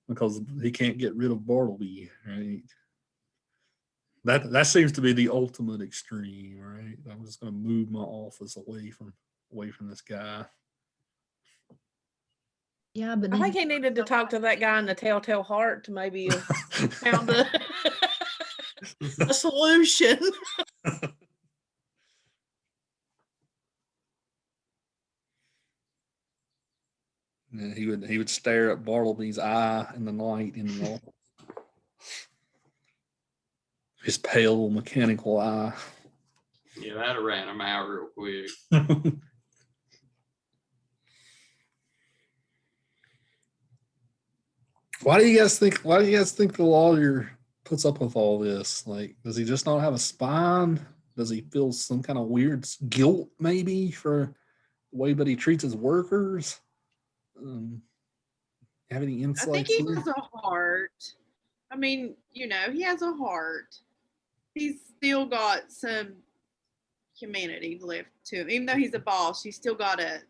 Speaker 1: because he can't get rid of Bartleby, right? That seems to be the ultimate extreme, right? I'm just going to move my office away from this guy.
Speaker 7: Yeah, but
Speaker 3: I think he needed to talk to that guy in the Telltale Heart to maybe have found a solution.
Speaker 1: Yeah, he would stare at Bartleby's eye in the night in the office. His pale mechanical eye.
Speaker 2: Yeah, that ran him out real quick.
Speaker 1: Why do you guys think the lawyer puts up with all this? Like, does he just not have a spine? Does he feel some kind of weird guilt maybe for the way that he treats his workers. Have any
Speaker 8: I
Speaker 1: insights?
Speaker 8: think he
Speaker 1: here?
Speaker 8: has a heart. I mean, he has a heart. He's still got some humanity left to him. Even though he's a boss, he's still got to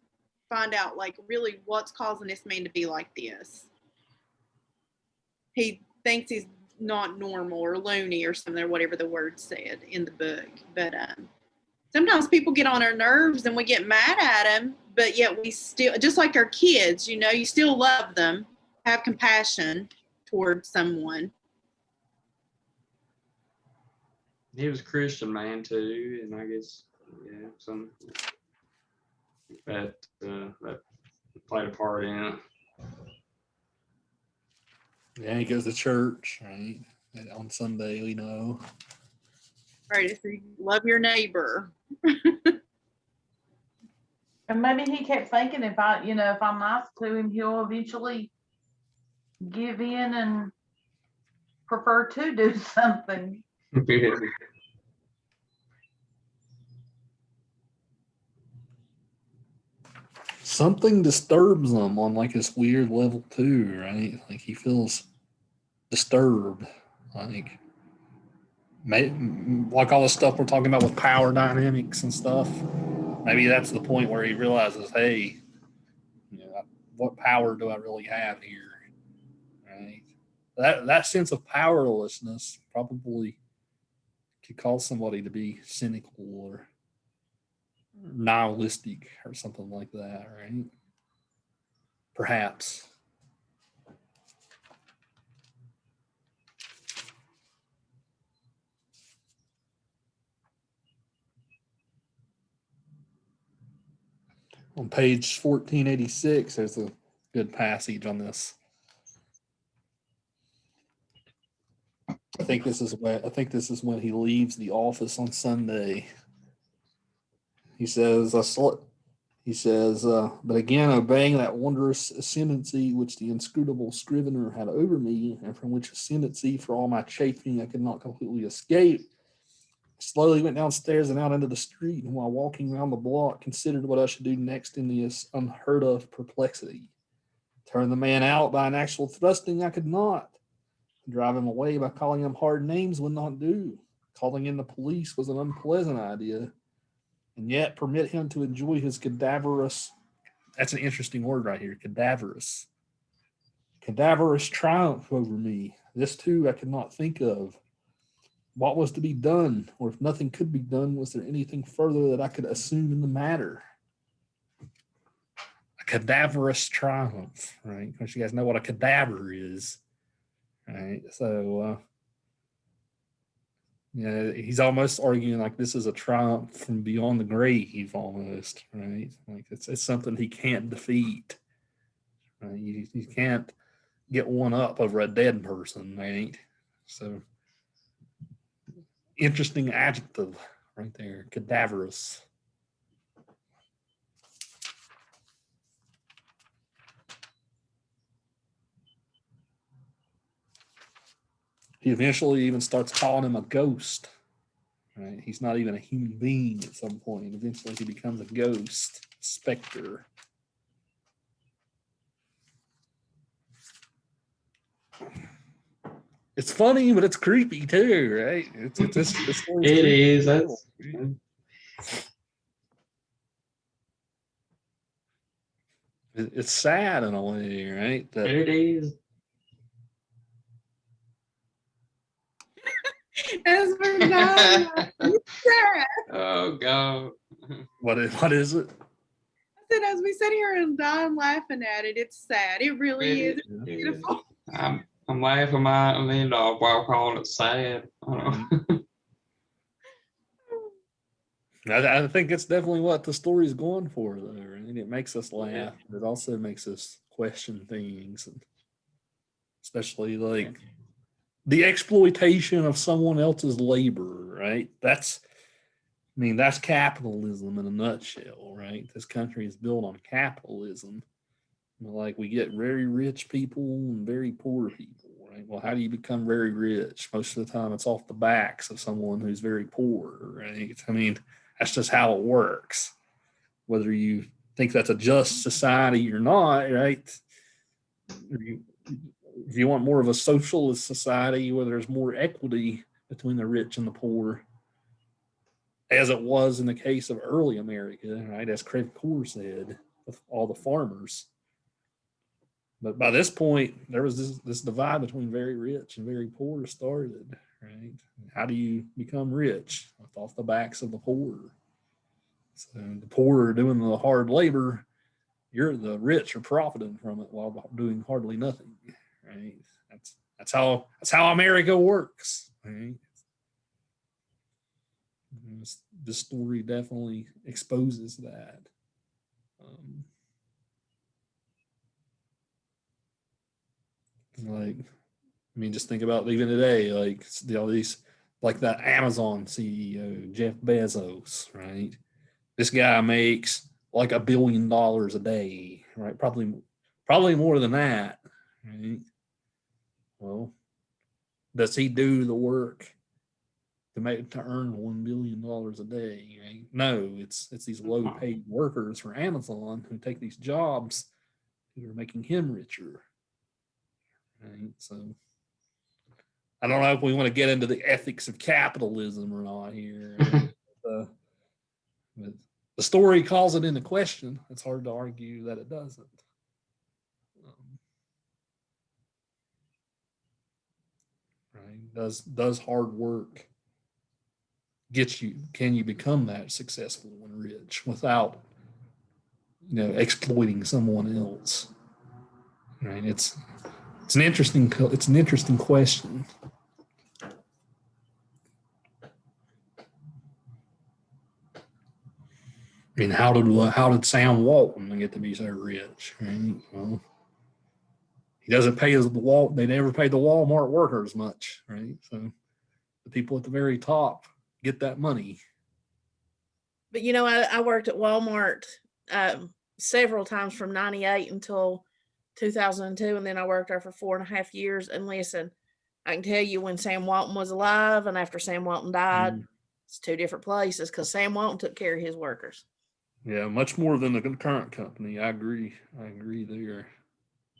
Speaker 8: find out, like, really what's causing this man to be like this. He thinks he's not normal or loony or something, or whatever the word said in the book. But sometimes people get on our nerves and we get mad at them, but yet we still, just like our kids, you still love them, have compassion towards someone.
Speaker 2: He was a Christian man too, and I guess some that played a part in it.
Speaker 1: Yeah, he goes to church, right? And on Sunday,
Speaker 8: Right? So you love your neighbor.
Speaker 5: And maybe he kept thinking if I'm nice to him, he'll eventually give in and prefer to do something.
Speaker 1: something disturbs him on like this weird level too, right? Like he feels disturbed, like like all the stuff we're talking about with power dynamics and stuff. Maybe that's the point where he realizes, hey, what power do I really have here? Right? That sense of powerlessness probably could cause somebody to be cynical or nihilistic or something like that, right? Perhaps. On page 1486, there's a good passage on this. I think this is when he leaves the office on Sunday. He says, but again, obeying that wondrous ascendancy which the inscrutable scrivener had over me, and from which ascendancy, for all my chafing, I could not completely escape, I slowly went downstairs and out into the street, and while walking around the block, considered what I should do next in this unheard of perplexity. Turn the man out by an actual thrusting, I could not. Drive him away by calling him hard names would not do. Calling in the police was an unpleasant idea. And yet permit him to enjoy his cadaverous, that's an interesting word right here, cadaverous triumph over me. This too I could not think of. What was to be done, or if nothing could be done, was there anything further that I could assume in the matter? A cadaverous triumph, right? Because you guys know what a cadaver is, right? So, he's almost arguing like this is a triumph from beyond the grave, almost, right? Like it's something he can't defeat. Right? You can't get one up over a dead person, right? So, interesting adjective right there, cadaverous. He eventually even starts calling him a ghost. Right? He's not even a human being at some point. Eventually he becomes a ghost, specter. It's funny, but it's creepy too, right?
Speaker 2: It is. That's
Speaker 1: it's sad in a way, right? That
Speaker 2: it is.
Speaker 8: As we're done, it's sad.
Speaker 2: Oh God.
Speaker 1: what is it?
Speaker 8: I said, as we sit here and dying laughing at it, it's sad. It really is. It's beautiful.
Speaker 2: I'm laughing my end off while calling it sad.
Speaker 1: I think it's definitely what the story's going for, though. Right? It makes us laugh, but it also makes us question things, and especially like the exploitation of someone else's labor. Right? That's capitalism in a nutshell. Right? This country is built on capitalism. Like we get very rich people and very poor people. Right? Well, how do you become very rich? Most of the time, it's off the backs of someone who's very poor. Right? I mean, that's just how it works. Whether you think that's a just society or not, right? If you want more of a socialist society where there's more equity between the rich and the poor, as it was in the case of early America, right? As Craig Core said, with all the farmers. But by this point, there was this divide between very rich and very poor started, right? How do you become rich? Off the backs of the poor. So the poor are doing the hard labor. The rich are profiting from it while doing hardly nothing, right? That's how America works, right? This story definitely exposes that. Like, I mean, just think about even today, like these, like that Amazon CEO Jeff Bezos, right? This guy makes like $1 billion a day, right? Probably more than that, right? Well, does he do the work to earn $1 billion a day? Right? No, it's these low paid workers for Amazon who take these jobs who are making him richer. Right. So I don't know if we want to get into the ethics of capitalism or not here. But the story calls it into question. It's hard to argue that it doesn't. Right? Does hard work get you? Can you become that successful and rich without, exploiting someone else? Right? It's an interesting question. I mean, how did Sam Walton get to be so rich? Right? Well, he doesn't pay they never pay the Walmart workers much, right? So the people at the very top get that money.
Speaker 3: But I worked at Walmart several times from 98 until 2002, and then I worked there for 4.5 years. And listen, I can tell you when Sam Walton was alive and after Sam Walton died, it's two different places because Sam Walton took care of his workers.
Speaker 1: Yeah, much more than the current company. I agree there.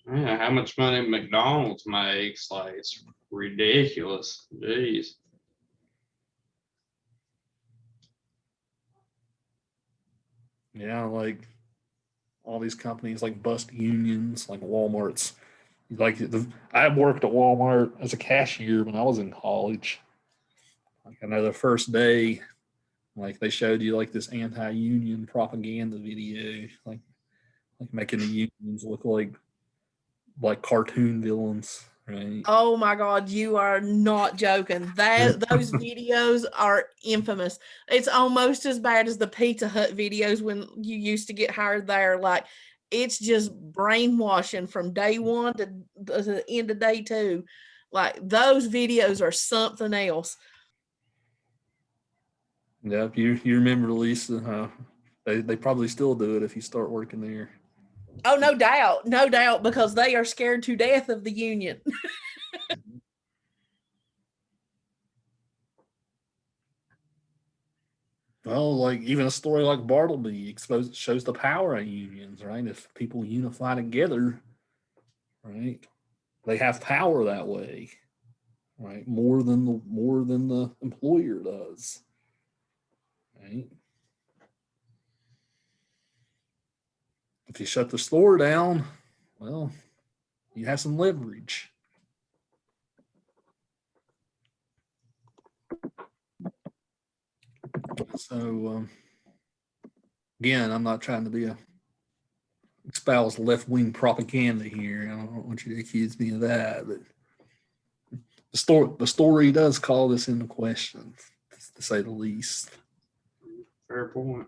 Speaker 2: Yeah, how much money McDonald's makes, like, it's ridiculous. Jeez.
Speaker 1: Yeah, like all these companies like bust unions, like Walmart's. Like I worked at Walmart as a cashier when I was in college. Like I know the first day, like they showed you like this anti-union propaganda video, like making the unions look like cartoon villains, right?
Speaker 3: Oh my God, you are not joking. Those videos are infamous. It's almost as bad as the Pizza Hut videos when you used to get hired there. Like it's just brainwashing from day one to the end of day two. Like those videos are something else.
Speaker 1: Yeah, you remember Lisa? They probably still do it if you start working there.
Speaker 3: Oh, no doubt, because they are scared to death of the union.
Speaker 1: Well, like even a story like Bartleby shows the power of unions, right? If people unify together, right, they have power that way, right? More than the employer does, right? If you shut the store down, well, you have some leverage. So again, I'm not trying to be espouse left-wing propaganda here. I don't want you to accuse me of that, but the story does call this into question, to say the least.
Speaker 2: Fair point.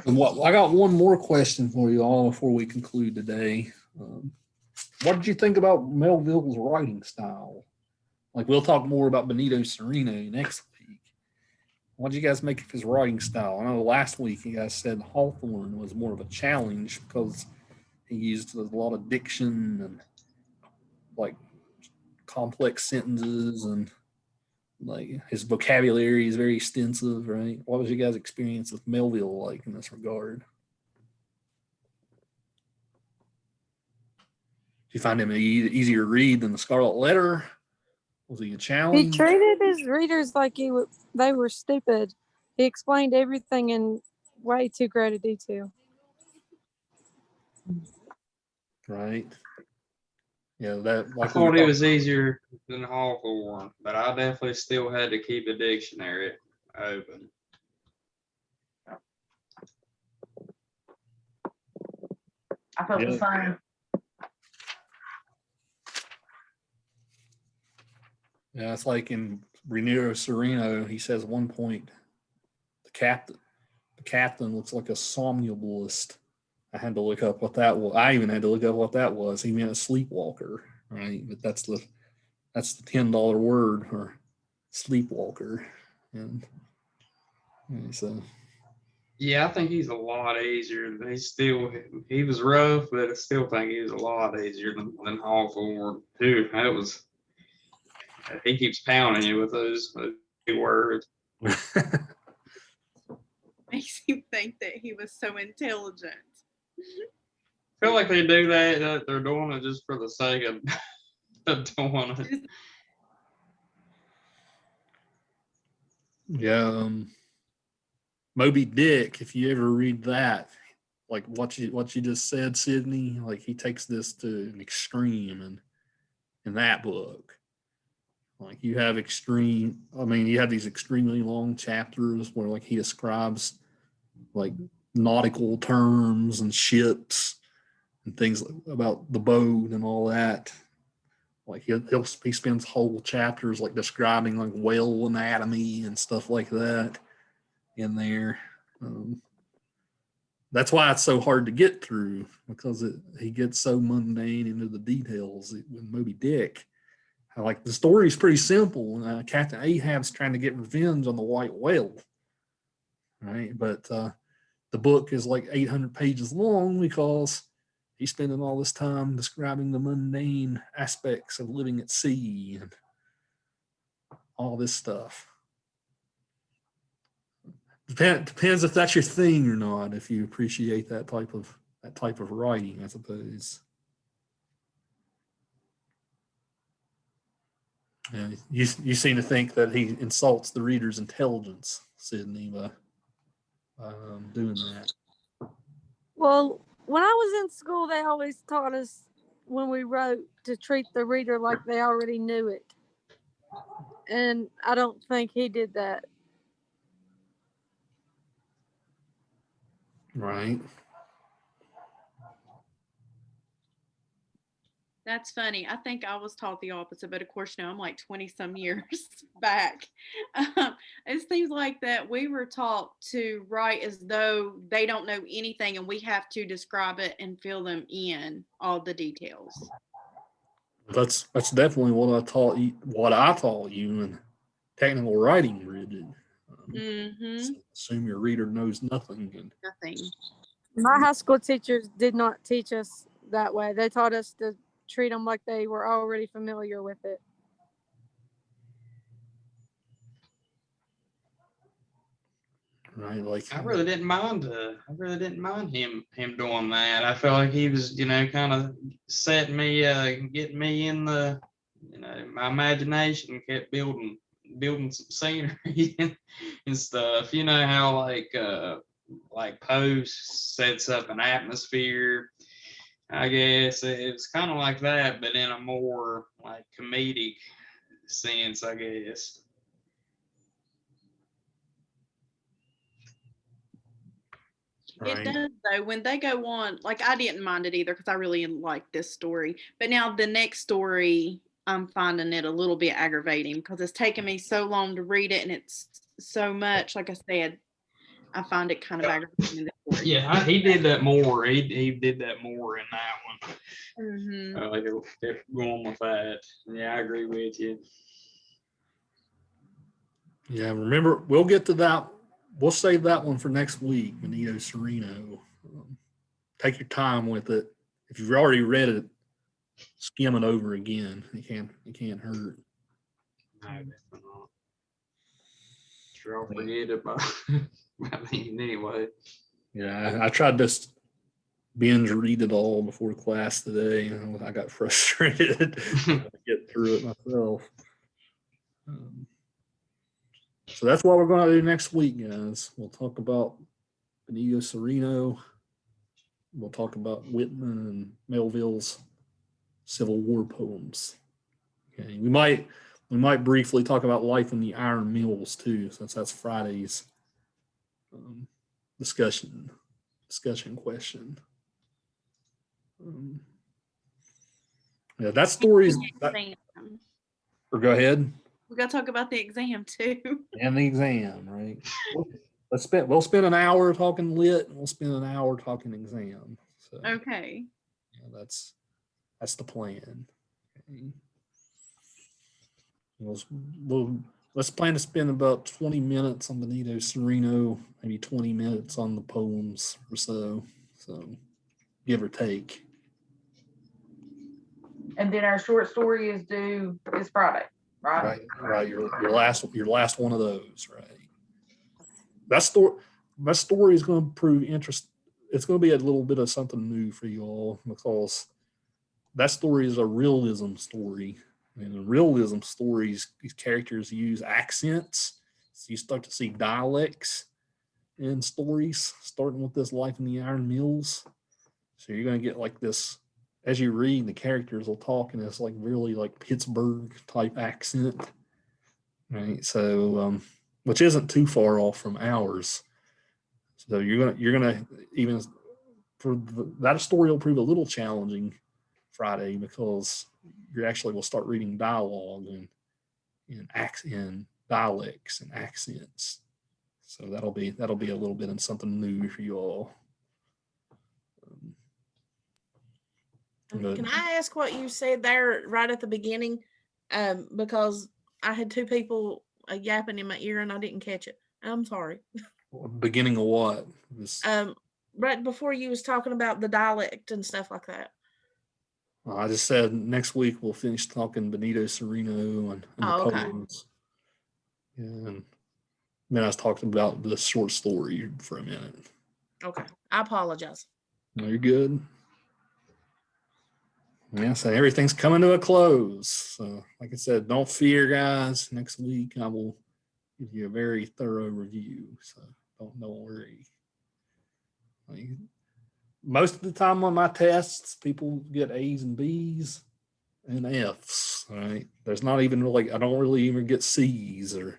Speaker 1: And I got one more question for you all before we conclude today. What did you think about Melville's writing style? Like we'll talk more about Benito Cereno next week. What did you guys make of his writing style? I know last week you guys said Hawthorne was more of a challenge because he used a lot of diction and like complex sentences and like his vocabulary is very extensive, right? What was your guys' experience with Melville like in this regard? Do you find him easier to read than the Scarlet Letter? Was he a
Speaker 6: He
Speaker 1: challenge?
Speaker 6: treated his readers like they were stupid. He explained everything in way too great a detail.
Speaker 1: Right. Yeah, that
Speaker 2: I
Speaker 1: like we were
Speaker 2: thought it
Speaker 1: talking
Speaker 2: was easier than Hawthorne, but I definitely still had to keep the dictionary open.
Speaker 5: I felt the same.
Speaker 1: Yeah, it's like in Reniero Sereno, he says at one point, the captain looks like a somnambulist. I had to look up what that was. I even had to look up what that was. He meant a sleepwalker, right? But that's the $10 word, or sleepwalker. And so
Speaker 2: Yeah, I think he's a lot easier. He was rough, but I still think he was a lot easier than Hawthorne too. He keeps pounding you with those big words.
Speaker 8: Makes you think that he was so intelligent.
Speaker 2: I feel like they do that they're doing it just for the sake of doing it.
Speaker 1: yeah, Moby Dick, if you ever read that, like what you just said, Sydney, like he takes this to an extreme in that book. Like you have you have these extremely long chapters where like he describes like nautical terms and ships and things about the boat and all that. Like he spends whole chapters like describing like whale anatomy and stuff like that in there. That's why it's so hard to get through, because he gets so mundane into the details with Moby Dick. Like the story is pretty simple. Captain Ahab's trying to get revenge on the white whale, right? But the book is like 800 pages long because he's spending all this time describing the mundane aspects of living at sea and all this stuff. Depends if that's your thing or not. If you appreciate that type of writing, I suppose. Yeah, you seem to think that he insults the reader's intelligence, Sydney, by doing that.
Speaker 6: Well, when I was in school, they always taught us when we wrote to treat the reader like they already knew it. And I don't think he did that.
Speaker 1: Right.
Speaker 8: That's funny. I think I was taught the opposite, but of course, I'm like 20 some years back. It seems like that we were taught to write as though they don't know anything and we have to describe it and fill them in all the details.
Speaker 1: That's definitely what I taught you in technical writing, Bridget. Assume your reader knows nothing.
Speaker 8: Nothing.
Speaker 6: My high school teachers did not teach us that way. They taught us to treat them like they were already familiar with it.
Speaker 1: Right, like
Speaker 2: I really didn't mind him doing that. I felt like he was, kind of setting me, getting me in the, my imagination, kept building some scenery and stuff. You know how like Poe sets up an atmosphere. I guess it's kind of like that, but in a more like comedic sense, I guess.
Speaker 8: It does though. When they go on, like I didn't mind it either because I really like this story. But now the next story, I'm finding it a little bit aggravating because it's taken me so long to read it and it's so much. Like I said, I find it kind of aggravating.
Speaker 2: Yeah, he did that more. He did that more in that one.
Speaker 8: Mm-hmm.
Speaker 2: Like if going with that. Yeah, I agree with you.
Speaker 1: Yeah, remember, we'll get to that. We'll save that one for next week, Benito Sereno. Take your time with it. If you've already read it, skim it over again. It can't hurt.
Speaker 2: No, definitely not. Sure, I'll forget it by then anyway.
Speaker 1: Yeah, I tried to binge read it all before class today. I got frustrated to get through it myself. So that's what we're going to do next week, guys. We'll talk about Benito Cereno. We'll talk about Whitman and Melville's Civil War poems. Okay, we might briefly talk about life in the iron mills too, since that's Friday's discussion question. Yeah, that story's. Or go ahead.
Speaker 8: We got to talk about the exam too.
Speaker 1: And the exam, right? We'll spend an hour talking lit, and we'll spend an hour talking exam. So
Speaker 8: Okay.
Speaker 1: yeah, that's the plan. Okay. Let's plan to spend about 20 minutes on Benito Cereno, maybe 20 minutes on the poems or so. So give or take.
Speaker 5: And then our short story is due this Friday, right?
Speaker 1: Right. Your last one of those, right? That story is going to prove interesting. It's going to be a little bit of something new for you all, because that story is a realism story. And in realism stories, these characters use accents. So you start to see dialects in stories, starting with this life in the iron mills. So you're going to get like this, as you read, the characters will talk in this like really like Pittsburgh type accent, right? So, which isn't too far off from ours. So you're gonna even that story will prove a little challenging Friday, because you actually will start reading dialogue in dialects and accents. So that'll be a little bit of something new for you all.
Speaker 3: Can I ask what you said there right at the beginning? Because I had two people yapping in my ear and I didn't catch it. I'm sorry.
Speaker 1: Beginning of what?
Speaker 3: Right before you was talking about the dialect and stuff like that.
Speaker 1: I just said next week we'll finish talking Benito Cereno and the poems. And then I was talking about the short story for a minute.
Speaker 3: Okay. I apologize.
Speaker 1: No, you're good. Yeah, so everything's coming to a close. So, like I said, don't fear, guys. Next week I will give you a very thorough review. So don't worry. Most of the time on my tests, people get A's and B's and F's. Right? There's not even really, I don't really even get C's or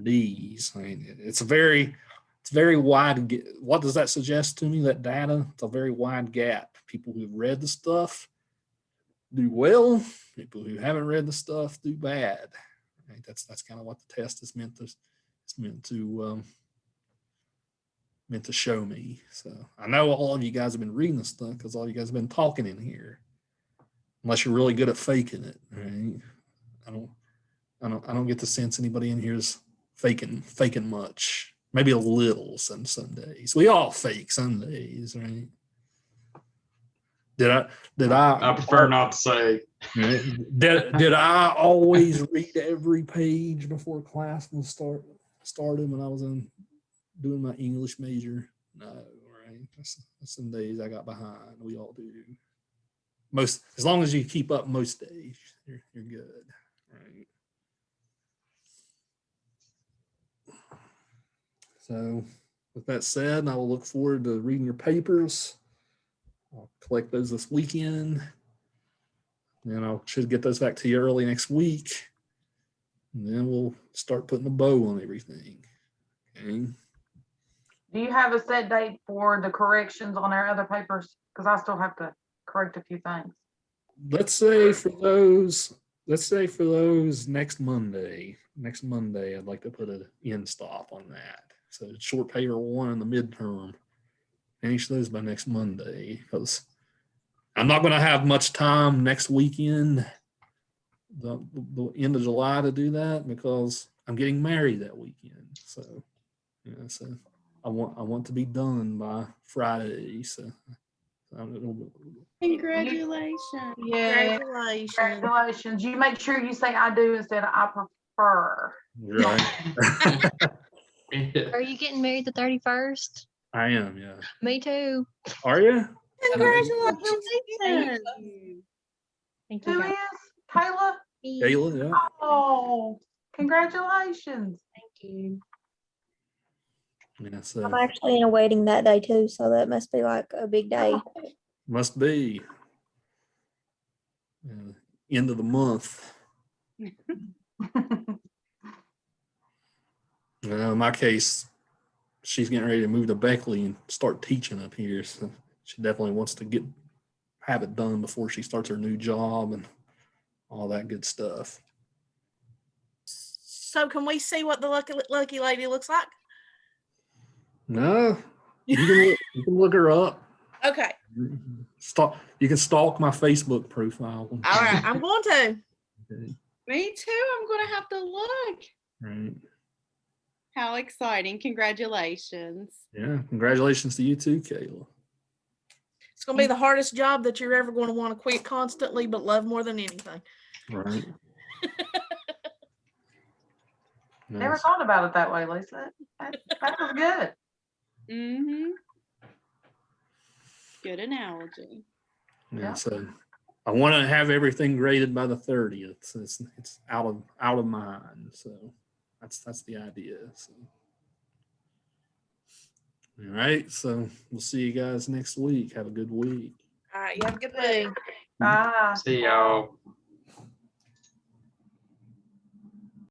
Speaker 1: D's. I mean, it's very wide. What does that suggest to me? That data, it's a very wide gap. People who've read the stuff do well. People who haven't read the stuff do bad. Right? That's kind of what the test is meant to show me. So I know all of you guys have been reading this stuff because all you guys have been talking in here. Unless you're really good at faking it, right? I don't get the sense anybody in here is faking much. Maybe a little some days. We all fake some days, right? Did I
Speaker 2: prefer not to say.
Speaker 1: Did I always read every page before class was started when I was doing my English major? No, right? That's some days I got behind. We all do. As long as you keep up most days, you're good, right? So, with that said, I will look forward to reading your papers. I'll collect those this weekend. And I should get those back to you early next week. And then we'll start putting a bow on everything. Okay.
Speaker 5: Do you have a set date for the corrections on our other papers? Because I still have to correct a few things.
Speaker 1: Let's say for those next Monday. Next Monday, I'd like to put an end stop on that. So short paper 1 in the midterm. Finish those by next Monday, because I'm not going to have much time next weekend, the end of July, to do that, because I'm getting married that weekend. So, yeah, so I want to be done by Friday. So,
Speaker 8: Congratulations.
Speaker 5: Yeah. Congratulations. You make sure you say I do instead of I prefer.
Speaker 1: Right.
Speaker 7: Are you getting married the 31st?
Speaker 1: I am, yeah.
Speaker 7: Me too.
Speaker 1: Are you?
Speaker 3: Congratulations.
Speaker 4: Congratulations.
Speaker 7: Thank you,
Speaker 5: Who
Speaker 7: guys.
Speaker 5: is? Kayla?
Speaker 1: Kayla, yeah.
Speaker 5: Oh, congratulations.
Speaker 7: Thank you.
Speaker 1: Yeah,
Speaker 9: I'm
Speaker 1: so
Speaker 9: actually in a wedding that day too, so that must be like a big day.
Speaker 1: must be end of the month. In my case, she's getting ready to move to Beckley and start teaching up here. So she definitely wants to have it done before she starts her new job and all that good stuff.
Speaker 3: So can we see what the lucky lady looks like?
Speaker 1: No, you can look her up.
Speaker 3: Okay.
Speaker 1: You can stalk my Facebook profile.
Speaker 3: All right. I'm going to.
Speaker 1: Okay.
Speaker 8: Me too. I'm gonna have to look.
Speaker 1: Right.
Speaker 8: How exciting! Congratulations.
Speaker 1: Yeah. Congratulations to you too, Kayla.
Speaker 3: It's going to be the hardest job that you're ever going to want to quit constantly, but love more than anything.
Speaker 1: Right.
Speaker 5: Never
Speaker 1: Yes.
Speaker 5: thought about it that way, Lisa. That was good.
Speaker 8: Mm-hmm. Good analogy.
Speaker 1: Yeah. So I want to have everything graded by the 30th. So it's out of mind. So that's the idea. So. All right. So we'll see you guys next week. Have a good week.
Speaker 3: All right. You have a good day.
Speaker 5: Bye.
Speaker 2: See y'all.